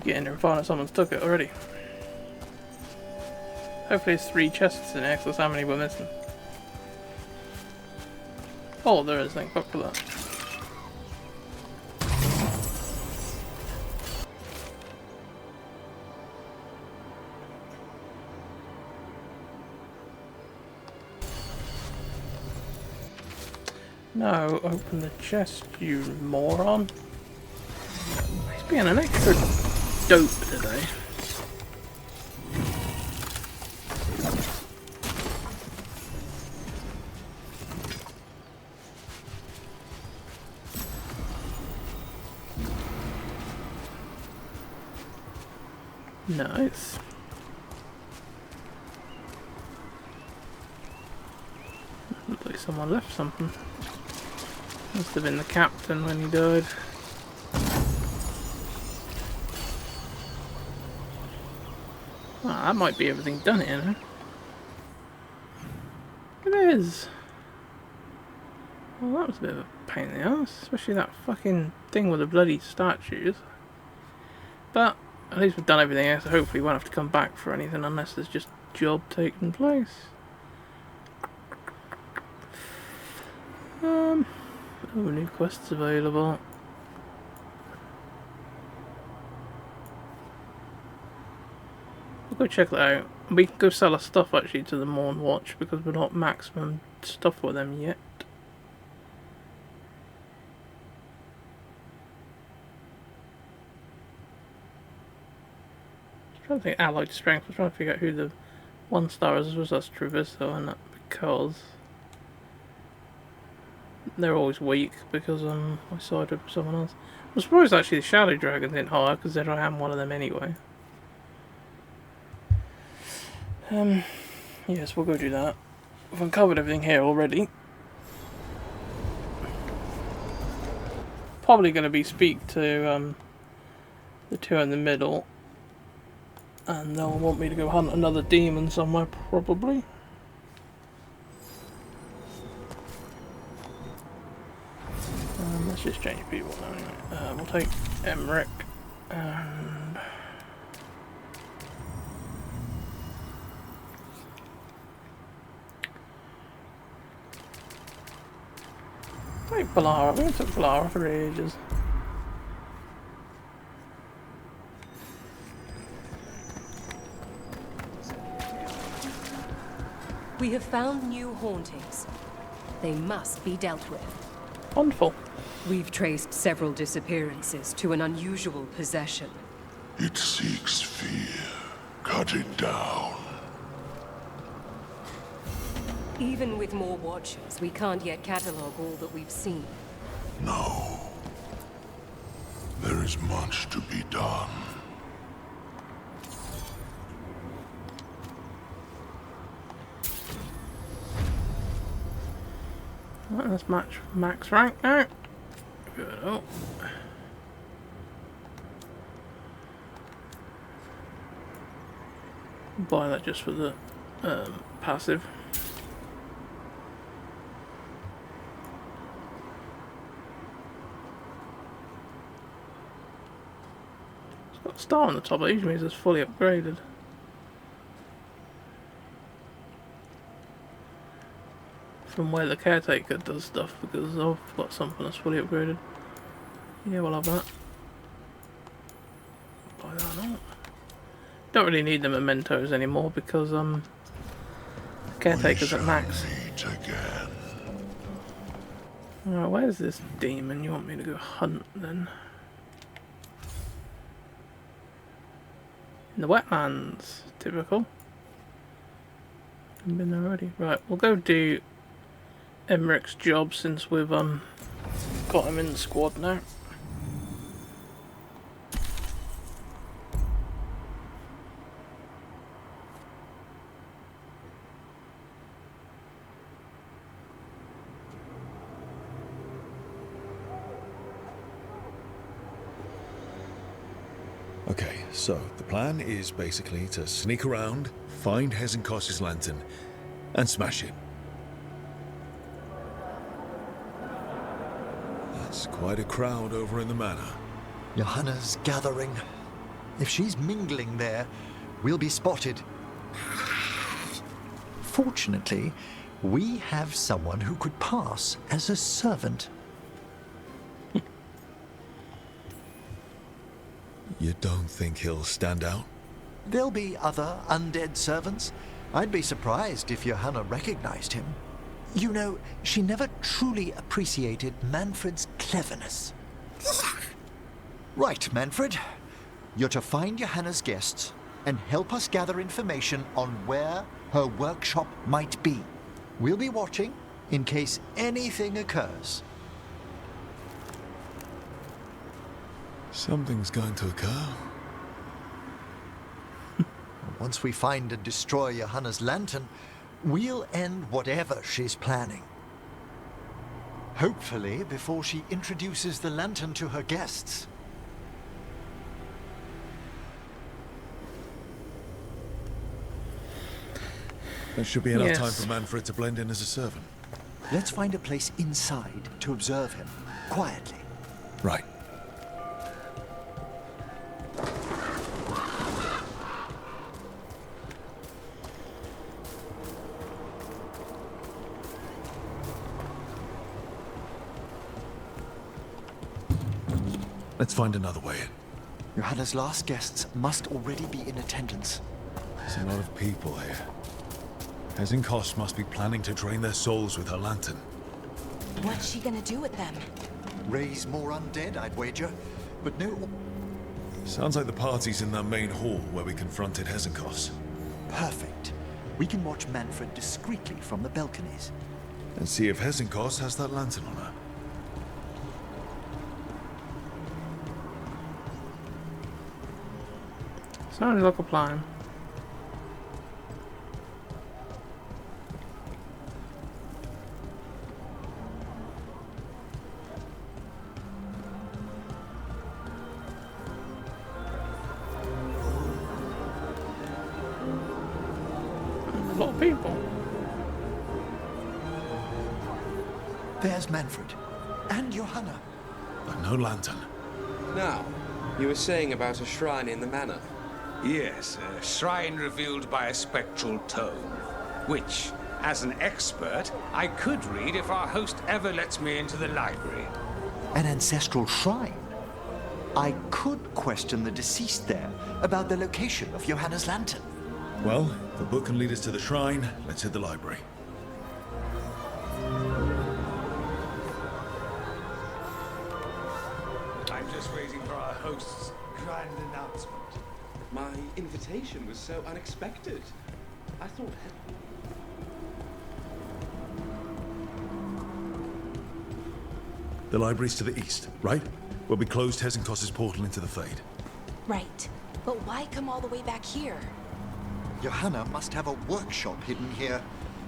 Get in there and find out someone's took it already. Hopefully there's 3 chests in there, because that's how many we're missing. Oh, there is, thank fuck for that. No, open the chest, you moron. He's being an extra dope today. Nice. Looks like someone left something. Must have been the captain when he died. That might be everything done here now. It is. Well, that was a bit of a pain in the ass, especially that fucking thing with the bloody statues. But at least we've done everything else, so hopefully we won't have to come back for anything unless there's just job taking place. Oh, new quests available. We'll go check that out. We can go sell our stuff actually to the Morn Watch because we're not maximum stuff with them yet. I'm trying to think allied strength. I'm trying to figure out who the 1-star is. Was us Traviso and that because they're always weak because I sided with someone else. I'm surprised actually the Shadow Dragons didn't hire because I am one of them anyway. Yes, we'll go do that. We've uncovered everything here already. Probably going to be speak to the 2 in the middle, and they'll want me to go hunt another demon somewhere probably. Let's just change people now anyway. We'll take Emmerich and take Balara. We took Balara for ages. We have found new hauntings. They must be dealt with. Wonderful. We've traced several disappearances to an unusual possession. It seeks fear. Cut it down. Even with more watchers, we can't yet catalog all that we've seen. No. There is much to be done. Right, let's match max rank now. Good. Oh. Buy that just for the passive. It's got a star on the top, it usually means it's fully upgraded. from where the caretaker does stuff, because I've got something that's fully upgraded. Yeah, we'll have that. Buy that out. Don't really need the mementos anymore because caretaker's at max. Alright, where's this demon? You want me to go hunt then? In the wetlands. Typical. I've been there already. Right, we'll go do Emmerich's job since we've got him in the squad now. Okay, so the plan is basically to sneak around, find Hezenkos's lantern, and smash it. That's quite a crowd over in the manor. Johanna's gathering. If she's mingling there, we'll be spotted. Fortunately, we have someone who could pass as a servant. You don't think he'll stand out? There'll be other undead servants. I'd be surprised if Johanna recognized him. You know, she never truly appreciated Manfred's cleverness. Right, Manfred. You're to find Johanna's guests and help us gather information on where her workshop might be. We'll be watching in case anything occurs. Something's going to occur. Once we find and destroy Johanna's lantern, we'll end whatever she's planning. Hopefully before she introduces the lantern to her guests. There should be enough Yes. time for Manfred to blend in as a servant. Let's find a place inside to observe him, quietly. Right. Let's find another way in. Johanna's last guests must already be in attendance. There's a lot of people here. Hezenkos must be planning to drain their souls with her lantern. What's she gonna do with them? Raise more undead, I'd wager. But no... Sounds like the party's in that main hall where we confronted Hezenkos. Perfect. We can watch Manfred discreetly from the balconies. And see if Hezenkos has that lantern on her. Sounds like a plan. A lot of people. There's Manfred. And Johanna. But no lantern. Now, you were saying about a shrine in the manor. Yes, a shrine revealed by a spectral tome, which, as an expert, I could read if our host ever lets me into the library. An ancestral shrine? I could question the deceased there about the location of Johanna's lantern. Well, if the book can lead us to the shrine, let's hit the library. I'm just waiting for our host's grand announcement. My invitation was so unexpected. I thought... The library's to the east, right? Where we closed Hezenkos' portal into the Fade. Right. But why come all the way back here? Johanna must have a workshop hidden here.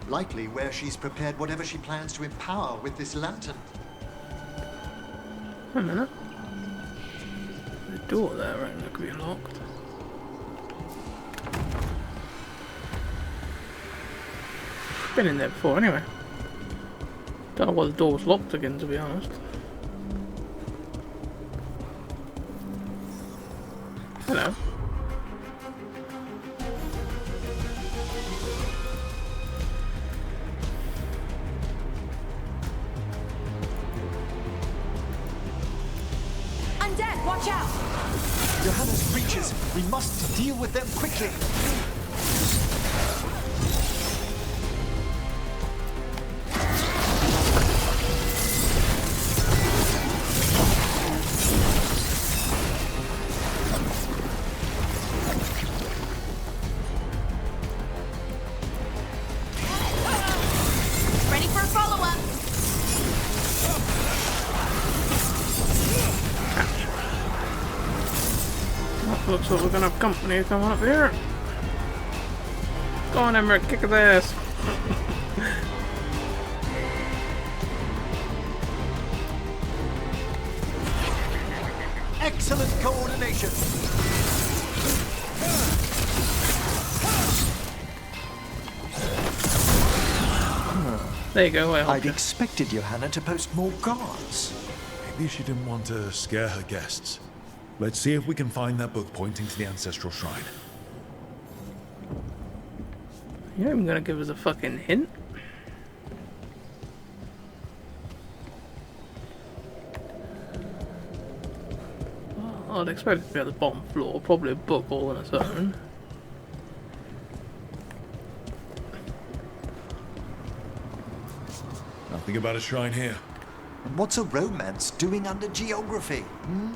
Likely where she's prepared whatever she plans to empower with this lantern. Wait a minute. The door there, right? That could be locked. Been in there before anyway. Don't know why the door was locked again, to be honest. Hello. undead! Watch out! Johanna's breaches. We must deal with them quickly. Ready for a follow-up! Looks like we're gonna have company coming up here. Go on, Emmerich, kick his ass. Excellent coordination. There you go, I'd expected Johanna to post more guards. Maybe she didn't want to scare her guests. Let's see if we can find that book pointing to the ancestral shrine. You're even gonna give us a fucking hint? Well, I'd expect it to be at the bottom floor, probably a book all on its own. Nothing about a shrine here. And what's a romance doing under geography? Hmm?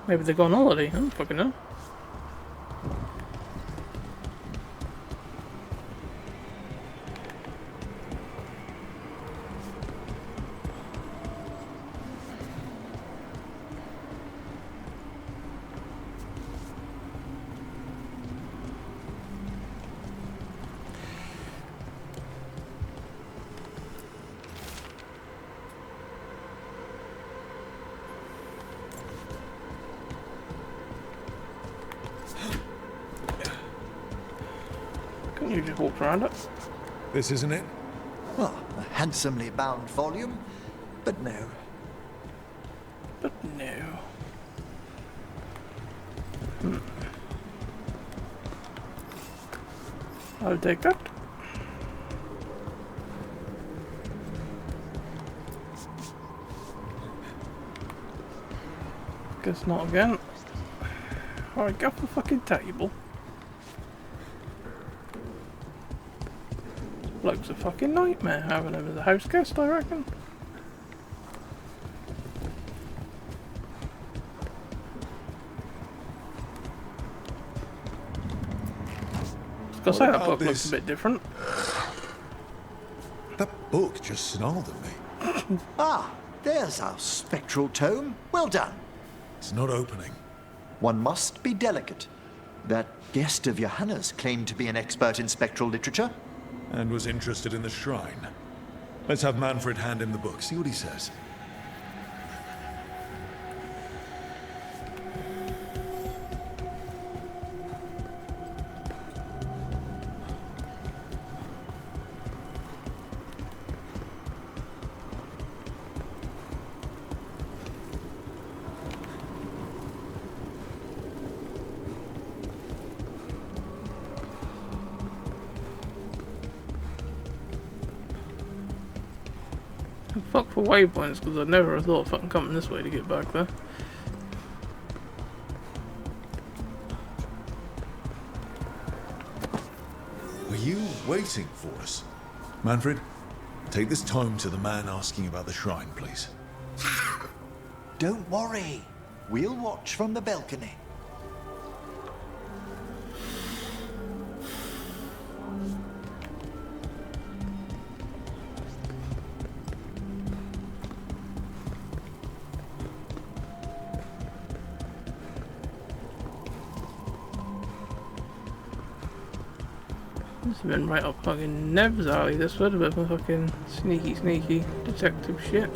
Maybe they go on holiday, I don't fucking know. Couldn't you just walk around it? This isn't it? Well, a handsomely bound volume, but no. But no. I'll take that. Guess not again. Alright, go off the fucking table. Bloke's a fucking nightmare having him as a house guest, I reckon. I was gonna say that book looks a bit different. That book just snarled at me. Ah, there's our spectral tome. Well done. It's not opening. One must be delicate. That guest of Johanna's claimed to be an expert in spectral literature. And was interested in the shrine. Let's have Manfred hand him the book, see what he says. Fuck for waypoints, because I never thought of fucking coming this way to get back there. Are you waiting for us? Manfred, take this tome to the man asking about the shrine, please. Don't worry. We'll watch from the balcony. This has been right up fucking Nev's alley. This would have been fucking sneaky detective shit.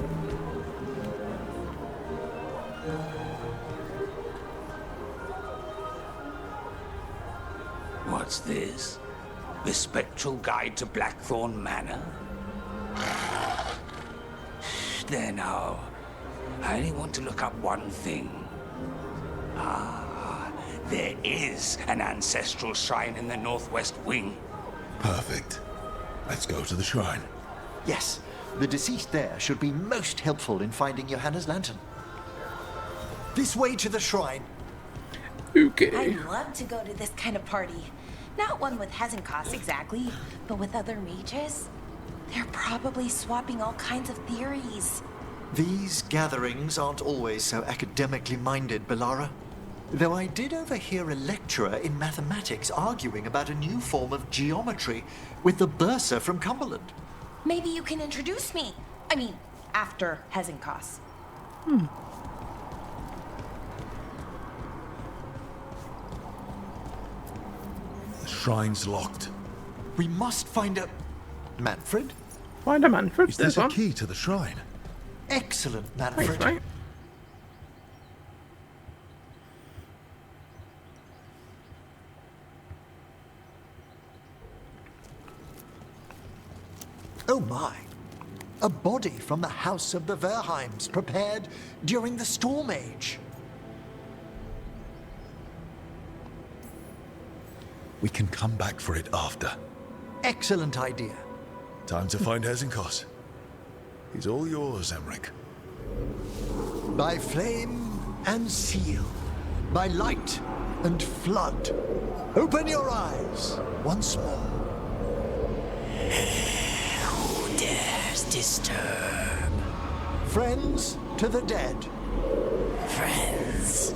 What's this? The Spectral Guide to Blackthorn Manor? There now. I only want to look up one thing. Ah, there is an ancestral shrine in the northwest wing. Perfect. Let's go to the shrine. Yes, The deceased there should be most helpful in finding Johanna's lantern. This way to the shrine. Okay. I'd love to go to this kind of party. Not one with Hezenkoss exactly, but with other mages. They're probably swapping all kinds of theories. These gatherings aren't always so academically minded, Bellara. Though I did overhear a lecturer in mathematics arguing about a new form of geometry with the bursar from Cumberland. Maybe you can introduce me. I mean, after Hezenkoss. The shrine's locked. We must find a... Manfred? Find a Manfred. Is this a key to the shrine? Excellent, Manfred. Thanks, mate. Oh my. A body from the house of the Verheims, prepared during the Storm Age. We can come back for it after. Excellent idea. Time to find Hezenkoss. He's all yours, Emmerich. By flame and seal, by light and flood, open your eyes once more. Who dares disturb? Friends to the dead. Friends,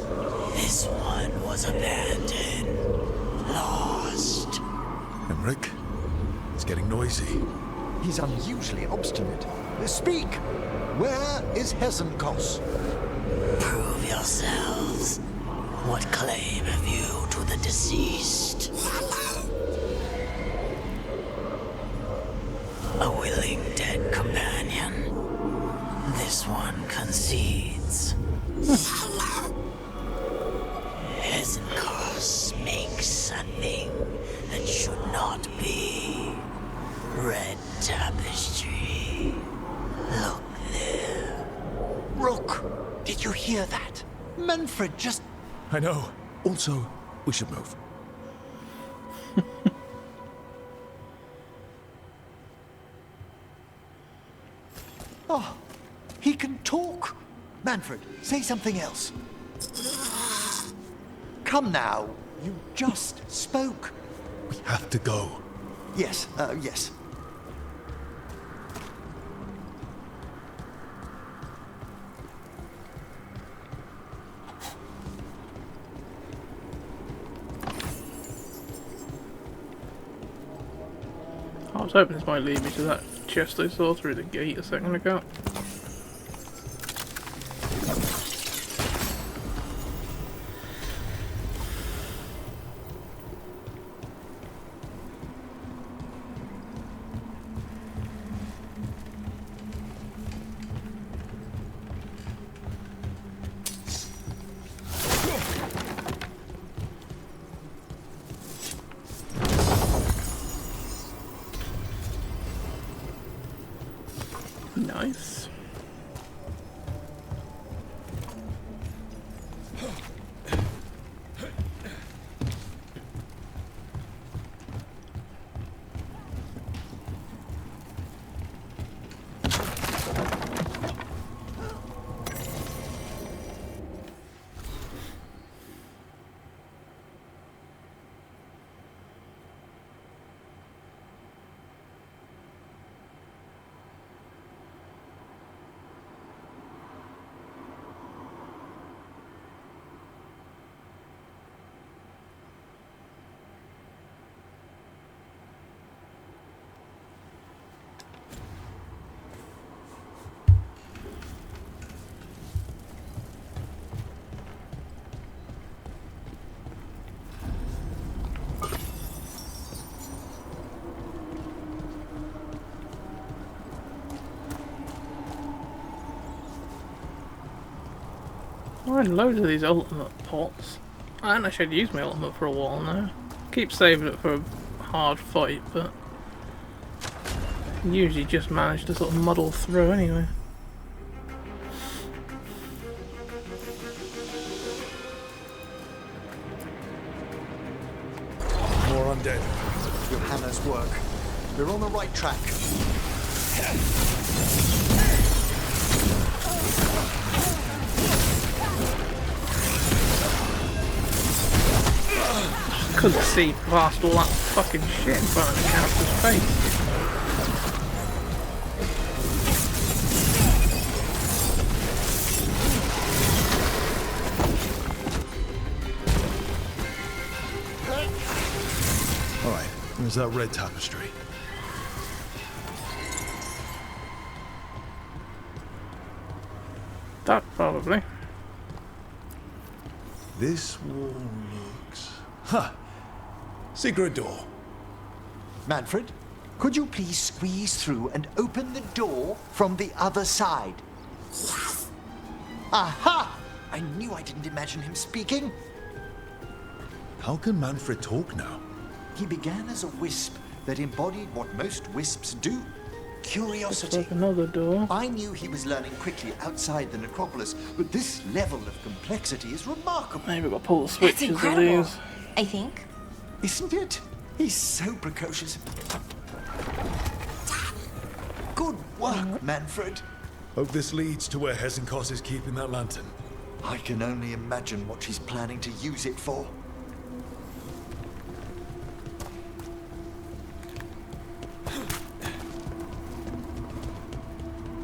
this one was abandoned, lost. Emmerich, it's getting noisy. He's unusually obstinate. Speak! Where is Hezenkoss? Prove yourselves. What claim have you to the deceased? A willing dead companion. This one concedes. Hezenkoss makes a thing that should not be. Red tapestry. Look there. Rook, did you hear that? Manfred just... I know. Also, we should move. Oh, he can talk. Manfred, say something else. Come now. You just spoke. We have to go. Yes, yes. I was hoping this might lead me to that chest I saw through the gate a second ago. Nice. I had loads of these ultimate pots. I haven't actually used my ultimate for a while now. Keep saving it for a hard fight, but usually just manage to sort of muddle through anyway. More undead. Johanna's work. We're on the right track. Couldn't see past all that fucking shit in front of the character's face. Alright, there's that red tapestry. That probably. This wall looks... Huh! Secret door. Manfred, could you please squeeze through and open the door from the other side? Yes. Aha! I knew I didn't imagine him speaking. How can Manfred talk now? He began as a wisp that embodied what most wisps do. Curiosity. Looks like another door. I knew he was learning quickly outside the necropolis, but this level of complexity is remarkable. Maybe we've got to pull the That's switches of incredible, these. I think. Isn't it? He's so precocious. Good work, Manfred. Hope this leads to where Hezenkos is keeping that lantern. I can only imagine what she's planning to use it for.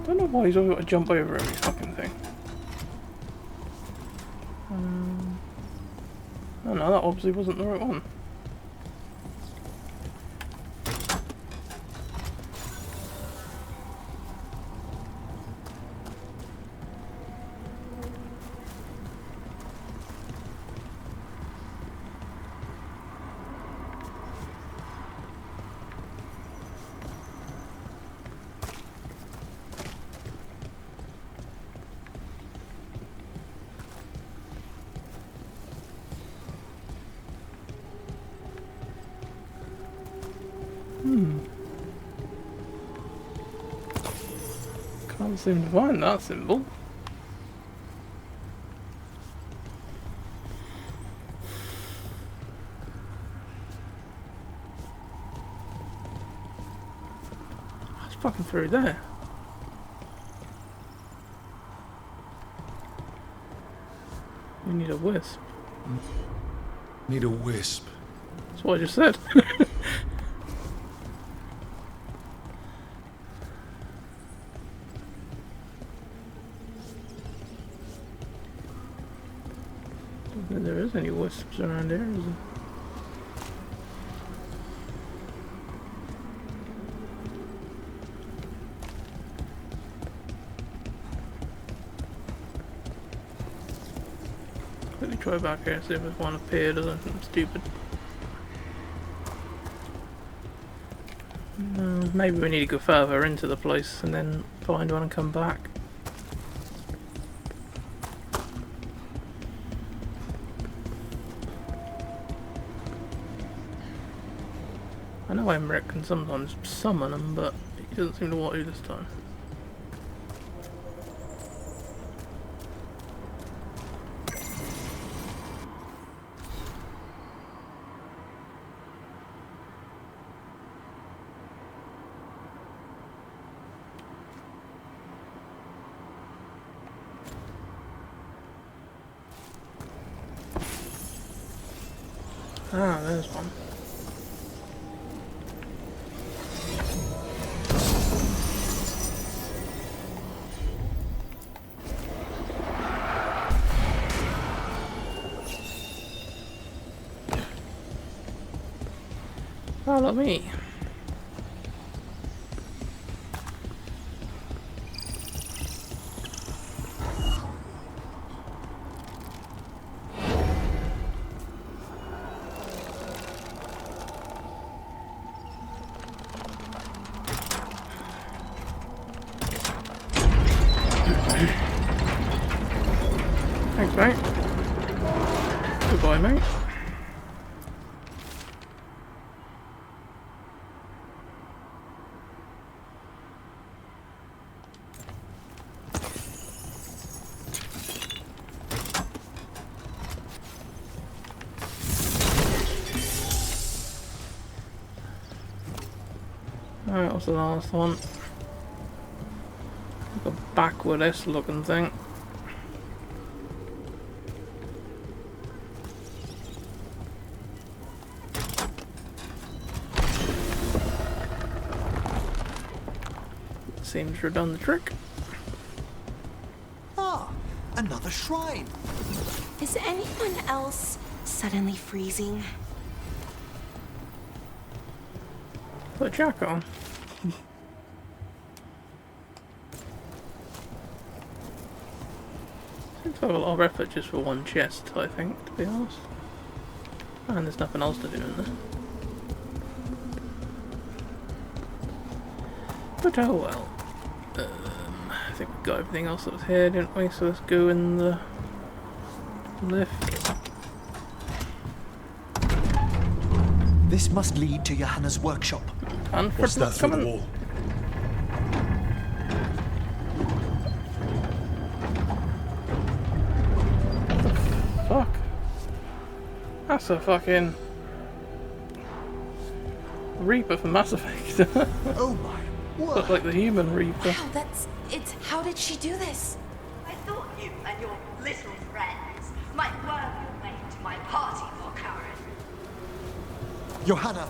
Don't know why he's always got to jump over every fucking thing. Oh no, that obviously wasn't the right one. Can't seem to find that symbol. It's fucking through there. You need a wisp. Need a wisp. That's what I just said. Don't think there is any wisps around here, is there? Quickly try back here, see if there's one appeared or something stupid. No, maybe we need to go further into the place and then find one and come back. I know Emmerich can sometimes summon them, but he doesn't seem to want to this time. Ah, there's one. Follow me. Thanks, mate. Goodbye, mate. Alright, what's the last one? backward-esque looking thing. Seems to have done the trick. Ah, another shrine. Is anyone else suddenly freezing? Put Jack on. Seems to have a lot of effort just for one chest, I think, to be honest. And there's nothing else to do in there. But oh well. I think we got everything else that was here, didn't we? So let's go in the lift. This must lead to Johanna's workshop. And What's that through the wall? Fuck. That's a fucking Reaper from Mass Effect. Oh my word. Looks like the human Reaper. Wow, it's... How did she do this? I thought you and your little friends might work your way to my party for Karen. Johanna,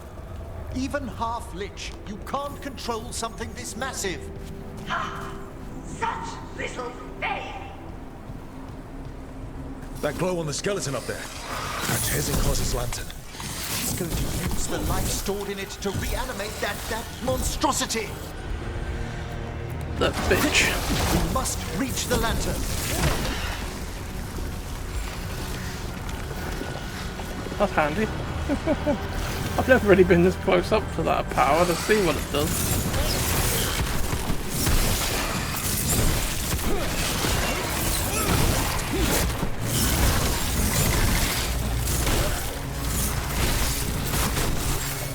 even half-lich, you can't control something this massive. Ha! Such little faith! That glow on the skeleton up there. That's Hezekiah's lantern. It's going to use the life stored in it to reanimate that monstrosity. The bitch. We must reach the lantern. That's handy. I've never really been this close up to that power to see what it does.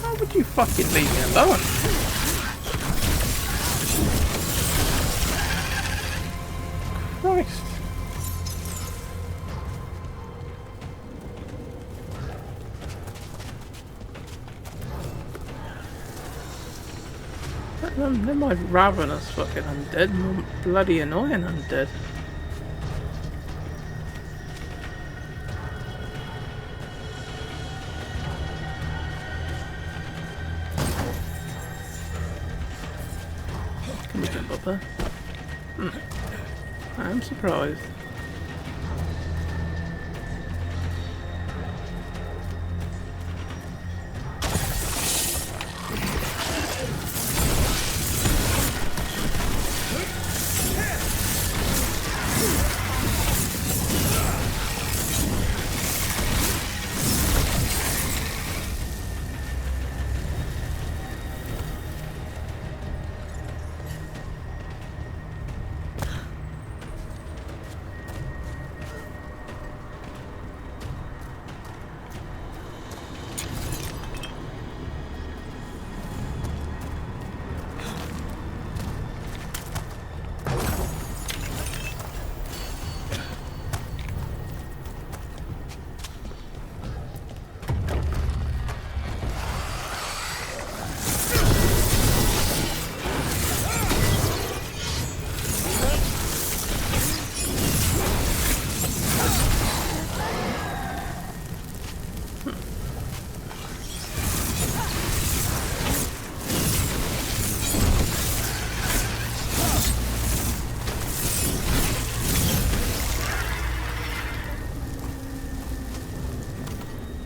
How would you fucking leave me alone? Christ. They're my ravenous fucking undead, more bloody annoying undead. Can we jump up there? I'm surprised.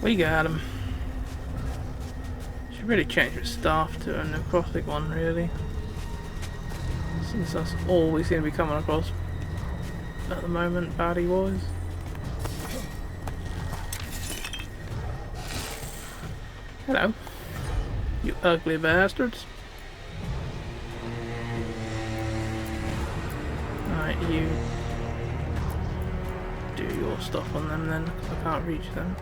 We got him. Should really change his staff to a necrotic one, really. Since that's all we seem to be coming across at the moment, baddie wise. Hello. You ugly bastards. Alright, you do your stuff on them then, because I can't reach them.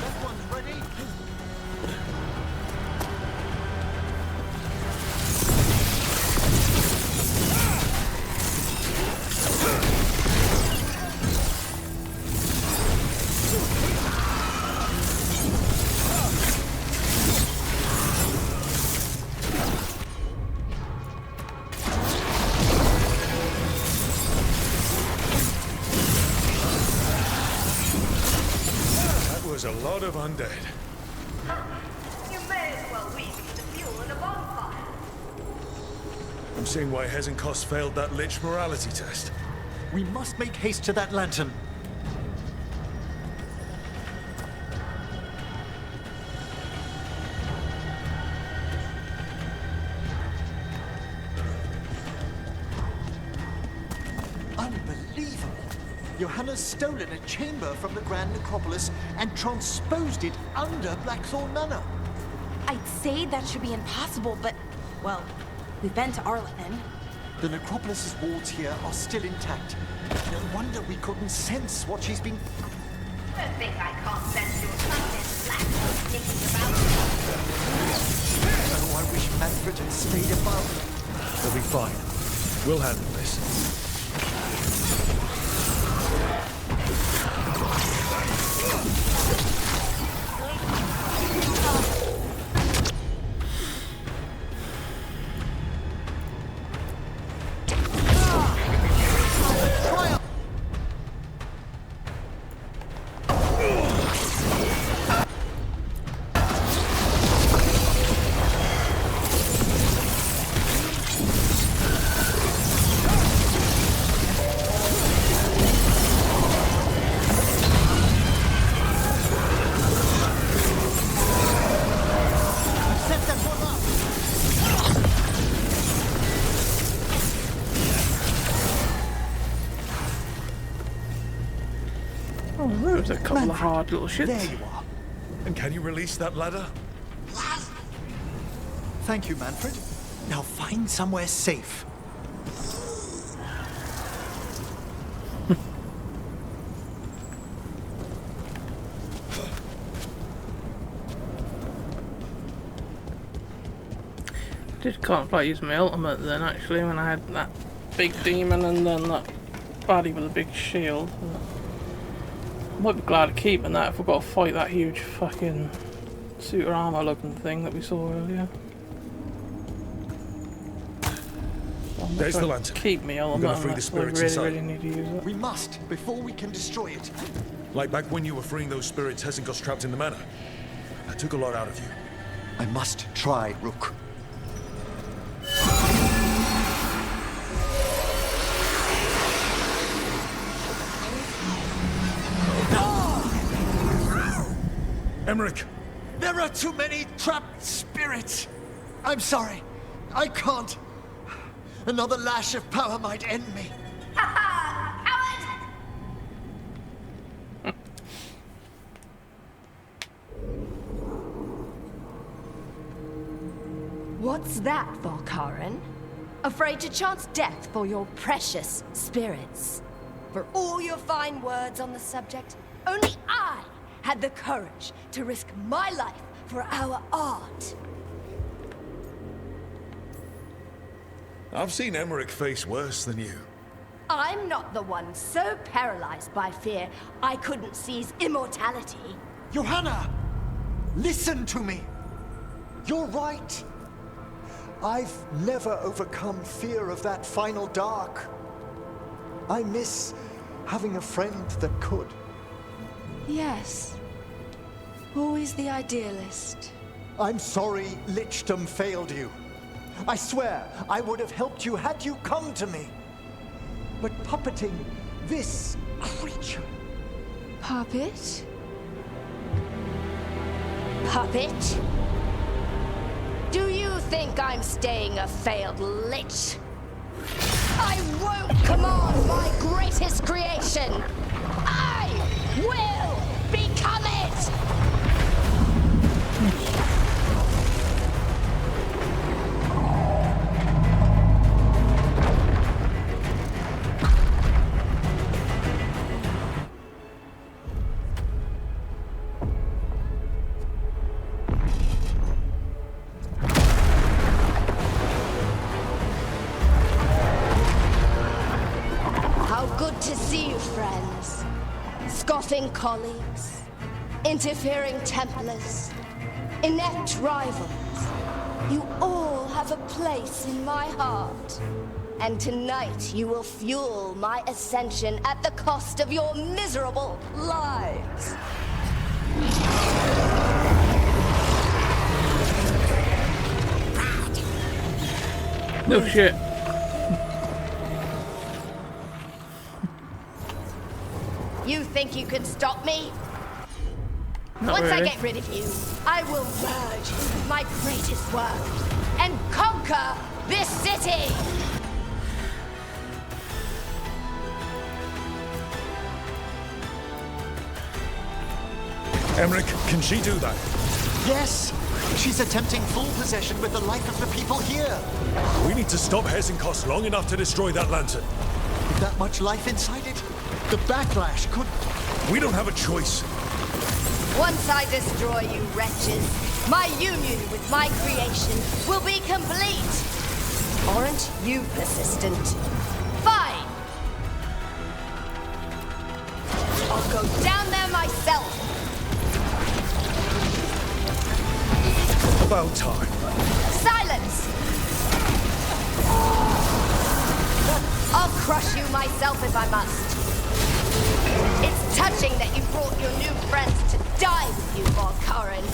Everyone's ready? a lot of undead. You may as well weave the fuel in a bonfire. I'm seeing why Hezenkos failed that Lich morality test. We must make haste to that lantern. Unbelievable! Johanna's stolen a chamber from the Grand Necropolis and transposed it under Blackthorn Manor. I'd say that should be impossible, but, well, we've been to Arlethen. The Necropolis's walls here are still intact. No wonder we couldn't sense what she's been... Don't think I can't sense your toughness, Blackthorn thinking about Oh, I wish Manfred had stayed above. They'll be fine. We'll handle this. Oh, there's a couple of hard little shits. There you are. And can you release that ladder? Thank you, Manfred. Now find somewhere safe. I did contemplate using my ultimate then, actually, when I had that big demon and then that baddie with a big shield. I might be glad of keeping that if we've got to fight that huge fucking suit of armour looking thing that we saw earlier. There's the lantern. Keep me ultimate. We're gonna free the spirits inside. really need to use it. We must, before we can destroy it. Like back when you were freeing those spirits Hezenkos trapped in the manor. That took a lot out of you. I must try, Rook. Emmerich! There are too many trapped spirits. I'm sorry. I can't. Another lash of power might end me. What's that, Volkaren? Afraid to chance death for your precious spirits? For all your fine words on the subject, only I had the courage to risk my life for our art. I've seen Emmerich face worse than you. I'm not the one so paralyzed by fear I couldn't seize immortality. Johanna! Listen to me! You're right. I've never overcome fear of that final dark. I miss having a friend that could. Yes. Always the idealist. I'm sorry Lichdom failed you. I swear I would have helped you had you come to me. But puppeting this creature... Puppet? Puppet? Do you think I'm staying a failed lich? I won't command my greatest creation! I will become it! To see you, friends. Scoffing colleagues, interfering Templars, inept rivals. You all have a place in my heart. And tonight you will fuel my ascension at the cost of your miserable lives. No shit. You think you can stop me? Not Once I really. get rid of you, I will merge with my greatest work and conquer this city! Emmerich, can she do that? Yes! She's attempting full possession with the life of the people here. We need to stop Hesenkos long enough to destroy that lantern. With that much life inside it, the backlash could... We don't have a choice. Once I destroy you wretches, my union with my creation will be complete. Aren't you persistent? Fine! I'll go down there myself. About time. Silence! I'll crush you myself if I must. It's touching that you brought your new friends to die with you, Veilguard.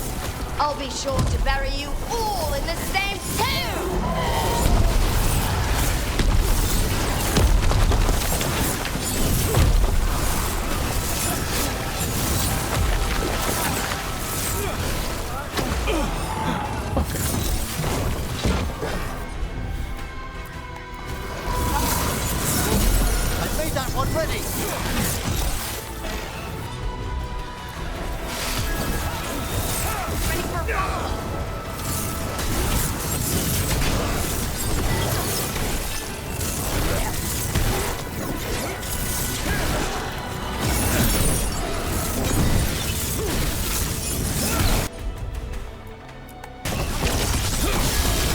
I'll be sure to bury you all in the same tomb! I made that one ready!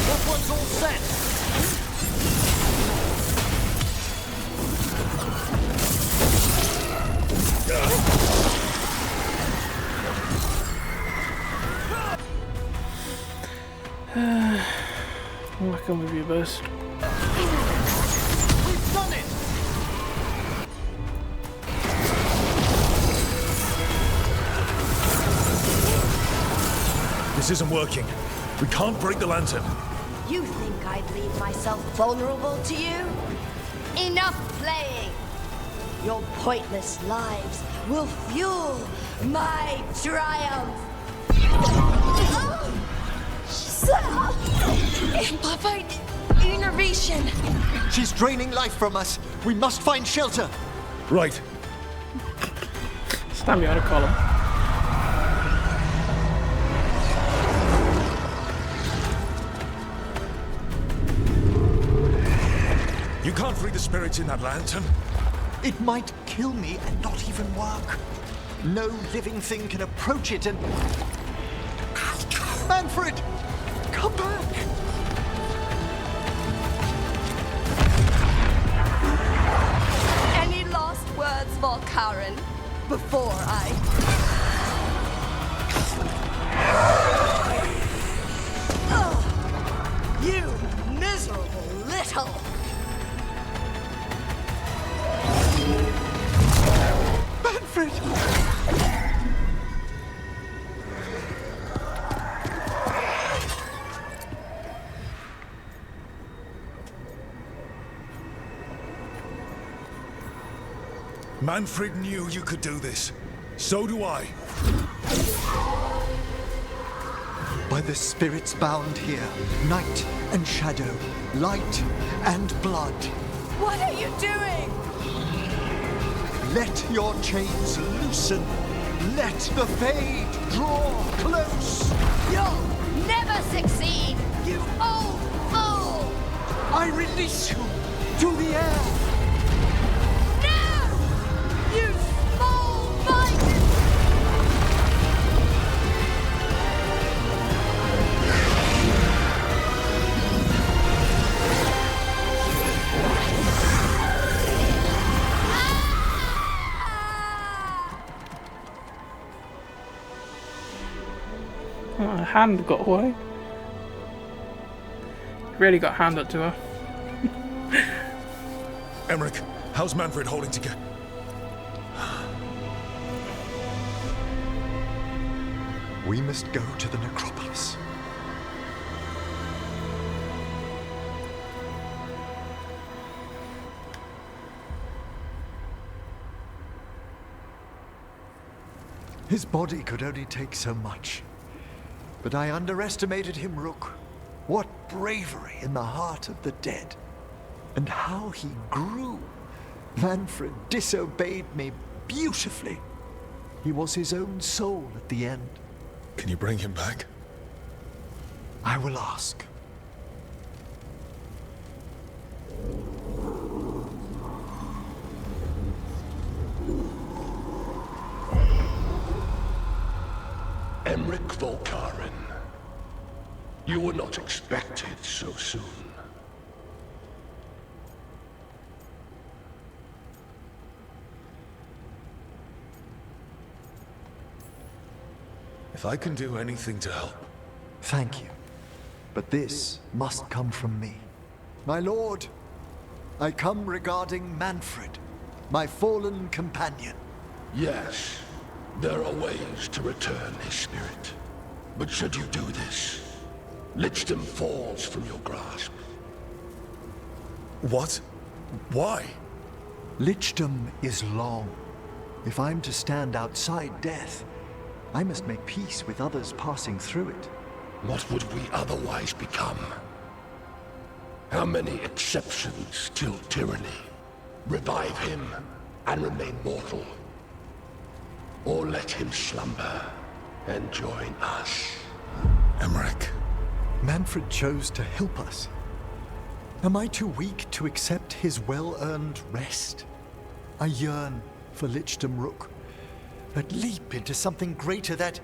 That one's all set! Whack on with your best. We've done it! This isn't working. We can't break the lantern. You think I'd leave myself vulnerable to you? Enough playing! Your pointless lives will fuel my triumph! Papa, innervation. She's draining life from us. We must find shelter. Right. Stand behind a column. You can't free the spirits in that lantern. It might kill me and not even work. No living thing can approach it and... Manfred! Come back! Any last words, Veilguard, before I... Ugh, you miserable little... Manfred! Manfred knew you could do this. So do I. By the spirits bound here, night and shadow, light and blood. What are you doing? Let your chains loosen. Let the fade draw close. You'll never succeed, you old fool! I release you to the air. No! You small-minded... Oh, her hand got away. Really got handed to her. Emmerich, how's Manfred holding together? We must go to the necropolis. His body could only take so much. But I underestimated him, Rook. What bravery in the heart of the dead. And how he grew. Manfred disobeyed me beautifully. He was his own soul at the end. Can you bring him back? I will ask. Emmerich Volkaren. You were not expected so soon. If I can do anything to help. Thank you. But this must come from me. My lord, I come regarding Manfred, my fallen companion. Yes, there are ways to return his spirit. But should you do this, Lichdom falls from your grasp. What? Why? Lichdom is long. If I'm to stand outside death, I must make peace with others passing through it. What would we otherwise become? How many exceptions till tyranny? Revive him and remain mortal. Or let him slumber and join us. Emmerich. Manfred chose to help us. Am I too weak to accept his well-earned rest? I yearn for Lichdom Rook. That leap into something greater, that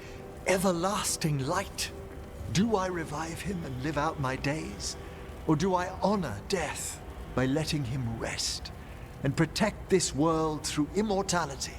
everlasting light. Do I revive him and live out my days? Or do I honor death by letting him rest and protect this world through immortality?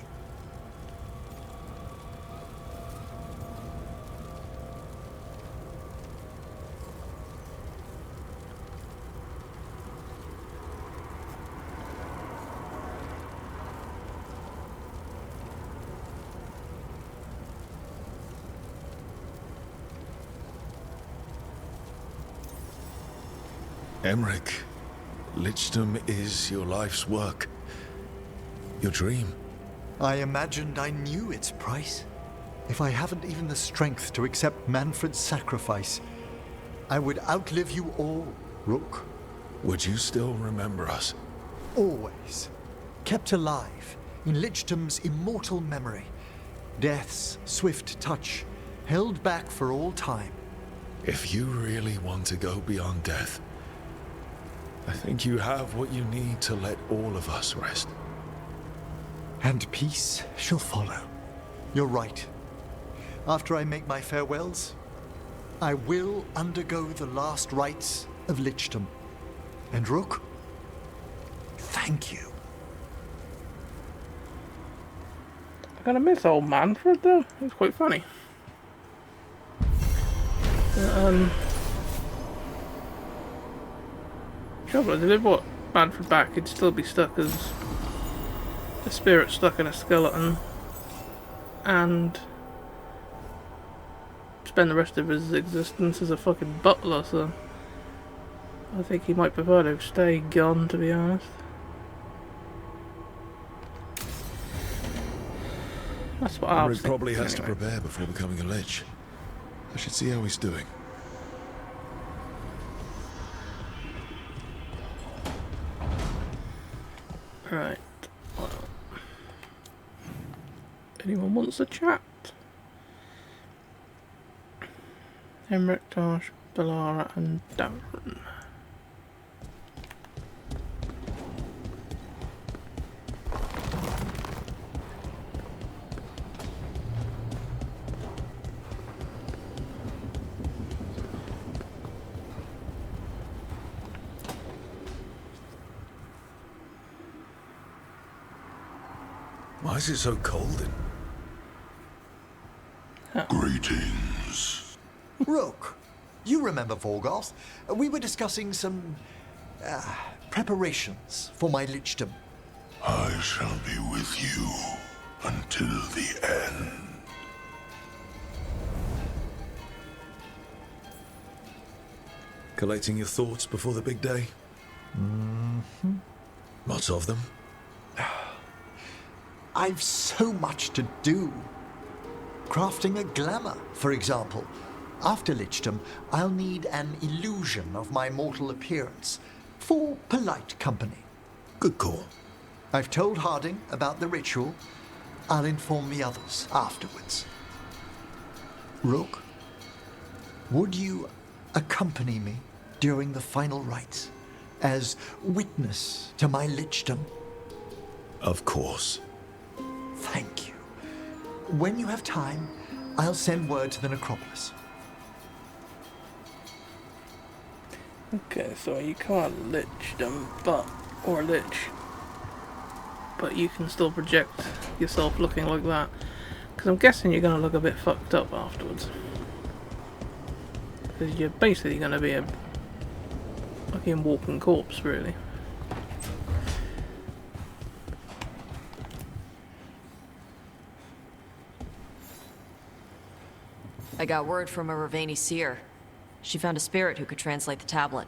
Emmerich, Lichdom is your life's work. Your dream. I imagined I knew its price. If I haven't even the strength to accept Manfred's sacrifice, I would outlive you all, Rook. Would you still remember us? Always. Kept alive in Lichdom's immortal memory. Death's swift touch, held back for all time. If you really want to go beyond death, I think you have what you need to let all of us rest. And peace shall follow. You're right. After I make my farewells, I will undergo the last rites of Lichdom. And Rook, thank you. I'm gonna miss old Manfred though. He's quite funny. Trouble is, if they brought Manfred back, he'd still be stuck as a spirit stuck in a skeleton, and spend the rest of his existence as a fucking butler. So I think he might prefer to stay gone, to be honest. That's what I was thinking. Probably has to anyway. prepare before becoming a lich. I should see how he's doing. Right. Well, anyone wants a chat? Emmerich, Tosh, Bellara, and Darren. Why is it so cold in? Greetings. Rook, you remember Veilguard? We were discussing some preparations for my Lichdom. I shall be with you until the end. Collecting your thoughts before the big day? Mm-hmm. Lots of them? I've so much to do. Crafting a glamour, for example. After Lichdom, I'll need an illusion of my mortal appearance for polite company. Good call. I've told Harding about the ritual. I'll inform the others afterwards. Rook, would you accompany me during the final rites as witness to my Lichdom? Of course. Thank you. When you have time, I'll send word to the necropolis. Okay, so you can't lich them, or lich, but you can still project yourself looking like that. Because I'm guessing you're going to look a bit fucked up afterwards. Because you're basically going to be a fucking walking corpse, really. I got word from a Ravani seer. She found a spirit who could translate the tablet.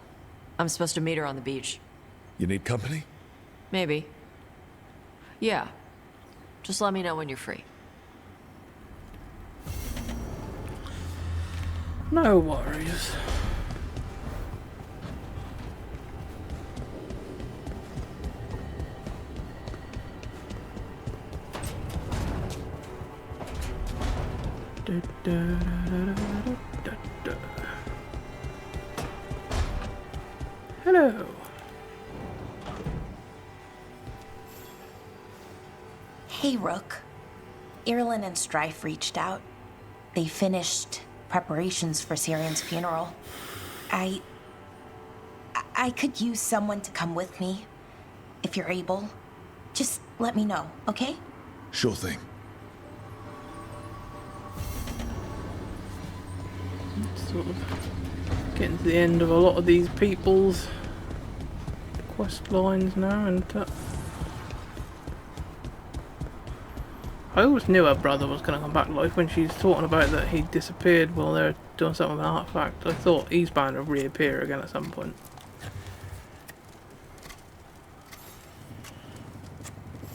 I'm supposed to meet her on the beach. You need company? Maybe. Yeah. Just let me know when you're free. No worries. Hello. Hey, Rook. Irulan and Strife reached out. They finished preparations for Syrian's funeral. I could use someone to come with me, if you're able. Just let me know, okay? Sure thing. Sort of getting to the end of a lot of these people's quest lines now, and I always knew her brother was going to come back to life. When she's talking about that he disappeared while they're doing something with an artifact, I thought he's bound to reappear again at some point.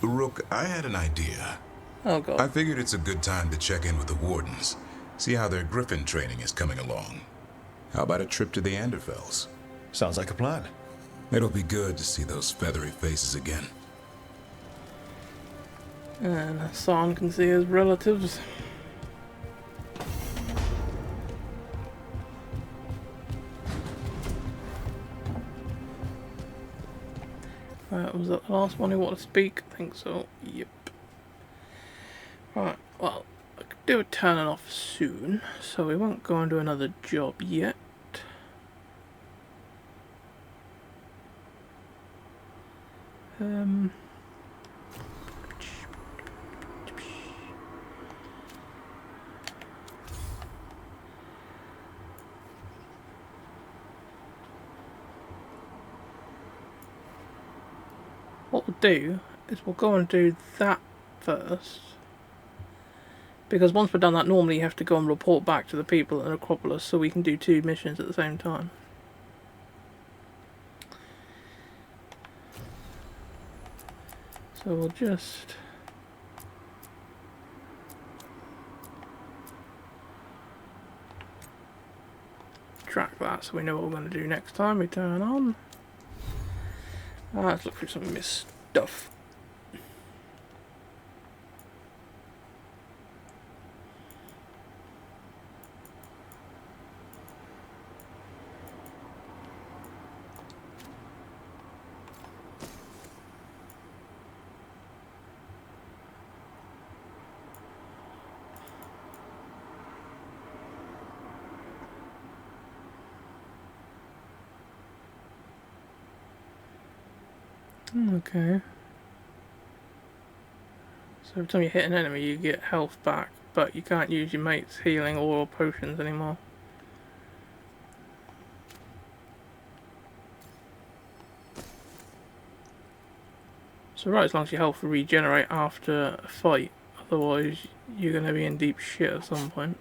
Rook, I had an idea. Oh god. I figured it's a good time to check in with the wardens, see how their griffin training is coming along. How about a trip to the Anderfells? Sounds like a plan. It'll be good to see those feathery faces again. And Hassan can see his relatives. Was that the last one who wanted to speak? I think so. Yep. Right, well, I could do a turning off soon, so we won't go and do another job yet. What we'll do is we'll go and do that first. Because once we've done that, normally you have to go and report back to the people at the necropolis, so we can do 2 missions at the same time. So we'll just track that so we know what we're going to do next time we turn on. Let's look through some of this stuff. Okay. So every time you hit an enemy you get health back, but you can't use your mate's healing or potions anymore. So right, as long as your health will regenerate after a fight, otherwise you're going to be in deep shit at some point.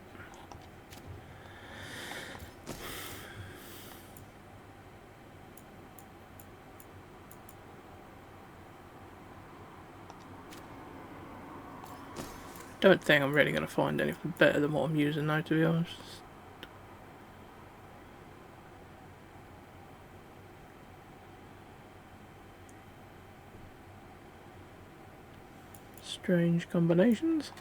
Don't think I'm really going to find anything better than what I'm using now, to be honest. Strange combinations.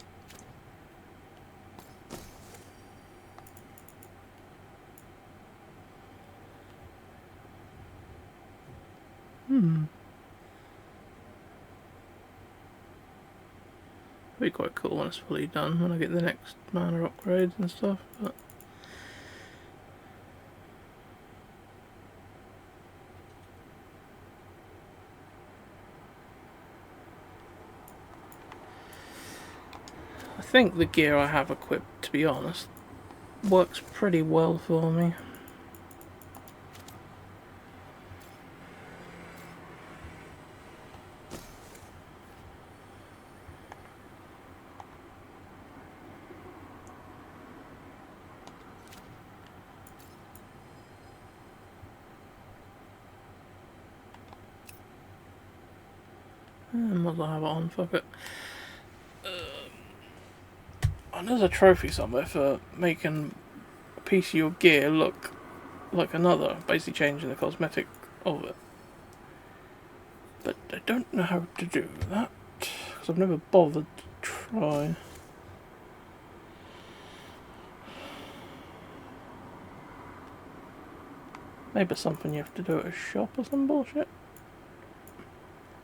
Be quite cool when it's fully done, when I get the next mana upgrades and stuff, but I think the gear I have equipped, to be honest, works pretty well for me. Might as well have it on, fuck it. And there's a trophy somewhere for making a piece of your gear look like another, basically changing the cosmetic of it. But I don't know how to do that, because I've never bothered to try. Maybe it's something you have to do at a shop or some bullshit.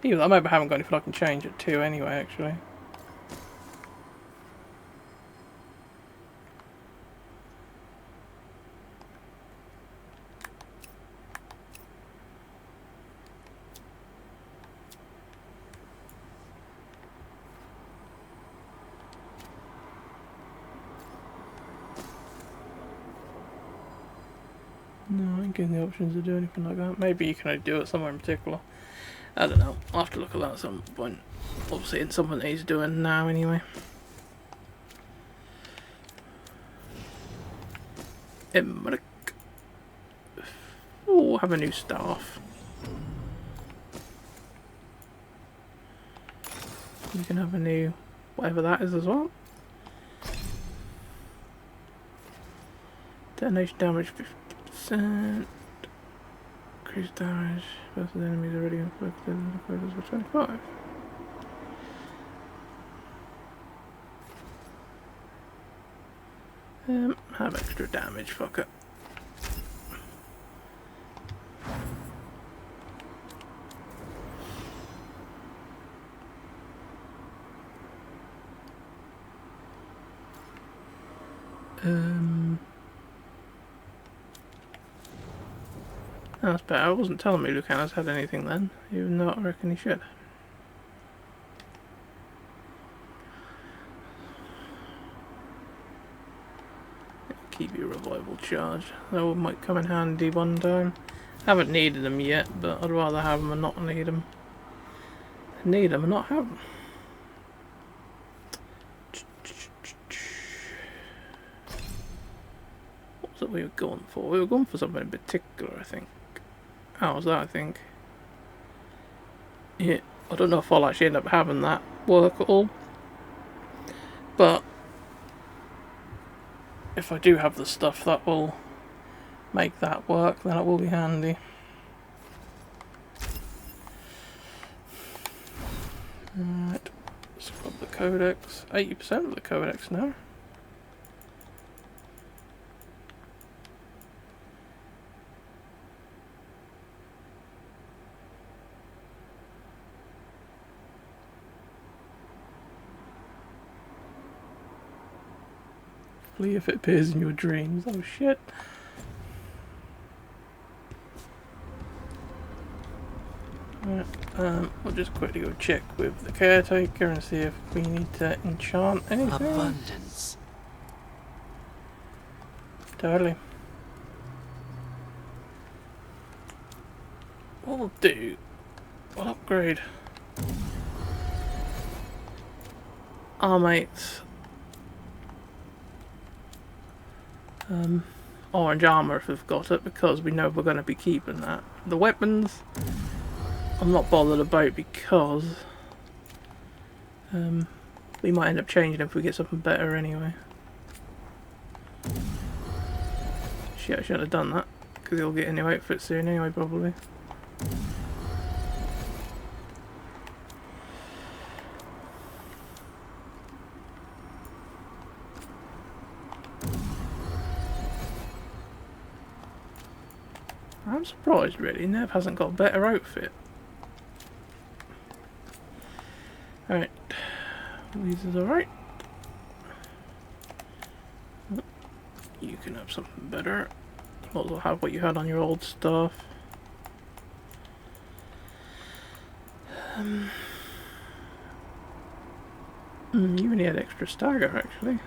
Either I maybe haven't got anything I can change it to anyway, actually. No, I ain't getting the options to do anything like that. Maybe you can only do it somewhere in particular. I don't know. I'll have to look at that at some point. Obviously it's something that he's doing now anyway. Emmerich. Oh, have a new staff. You can have a new whatever that is as well. Detonation damage 50%. Increased damage versus enemies already inflicted for 25. Have extra damage, fuck it. That's better. I wasn't telling me Lucanus had anything then, even though I reckon he should. Keep your revival charge. That might come in handy one time. Haven't needed them yet, but I'd rather have them and not need them. Need them and not have them. What was it we were going for? We were going for something in particular, I think. How was that, I think? Yeah, I don't know if I'll actually end up having that work at all. But if I do have the stuff that will make that work, then it will be handy. Alright, scrub the codex. 80% of the codex now. If it appears in your dreams. Oh shit. Right, we'll just quickly go check with the caretaker and see if we need to enchant anything. Abundance. Totally. What we'll do, we'll upgrade our mates. Orange armor if we've got it, because we know we're going to be keeping that. The weapons I'm not bothered about, because We might end up changing if we get something better anyway. Shit, I shouldn't have done that, because he'll get a new outfit soon anyway, probably. I'm surprised really, Nev hasn't got a better outfit. Alright, these is alright. You can have something better. Might as well have what you had on your old stuff. You only had extra stagger actually.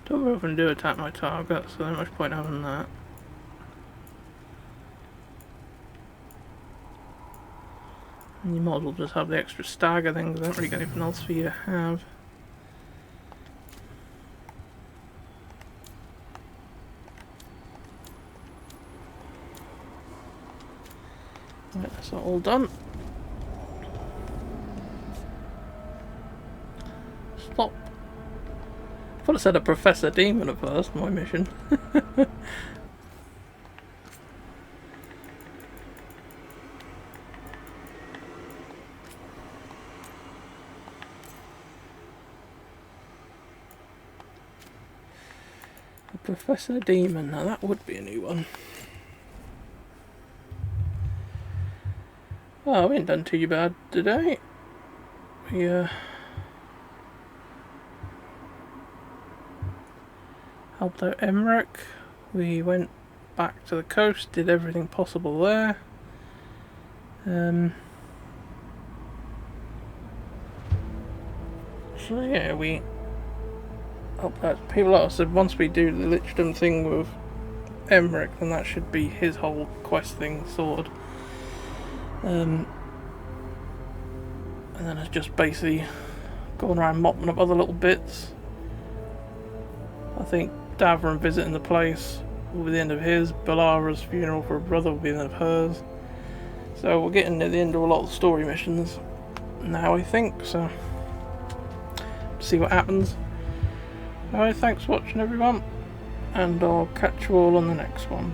Don't often do attack my target, so there's much point having that. And you might as well just have the extra stagger thing, because I don't really got anything else for you to have. Right, that's all done. Stop. I thought I said a Professor Demon at first, my mission. A Professor Demon, now that would be a new one. Oh, we ain't done too bad today. We helped out Emmerich. We went back to the coast, did everything possible there. So yeah, we helped out people out. So once we do the Lichdom thing with Emmerich, then that should be his whole quest thing sorted. And then it's just basically going around mopping up other little bits. I think Davron visiting the place will be the end of his. Balara's funeral for her brother will be the end of hers. So we're getting near the end of a lot of the story missions now, I think. So see what happens. Alright, thanks for watching everyone, and I'll catch you all on the next one.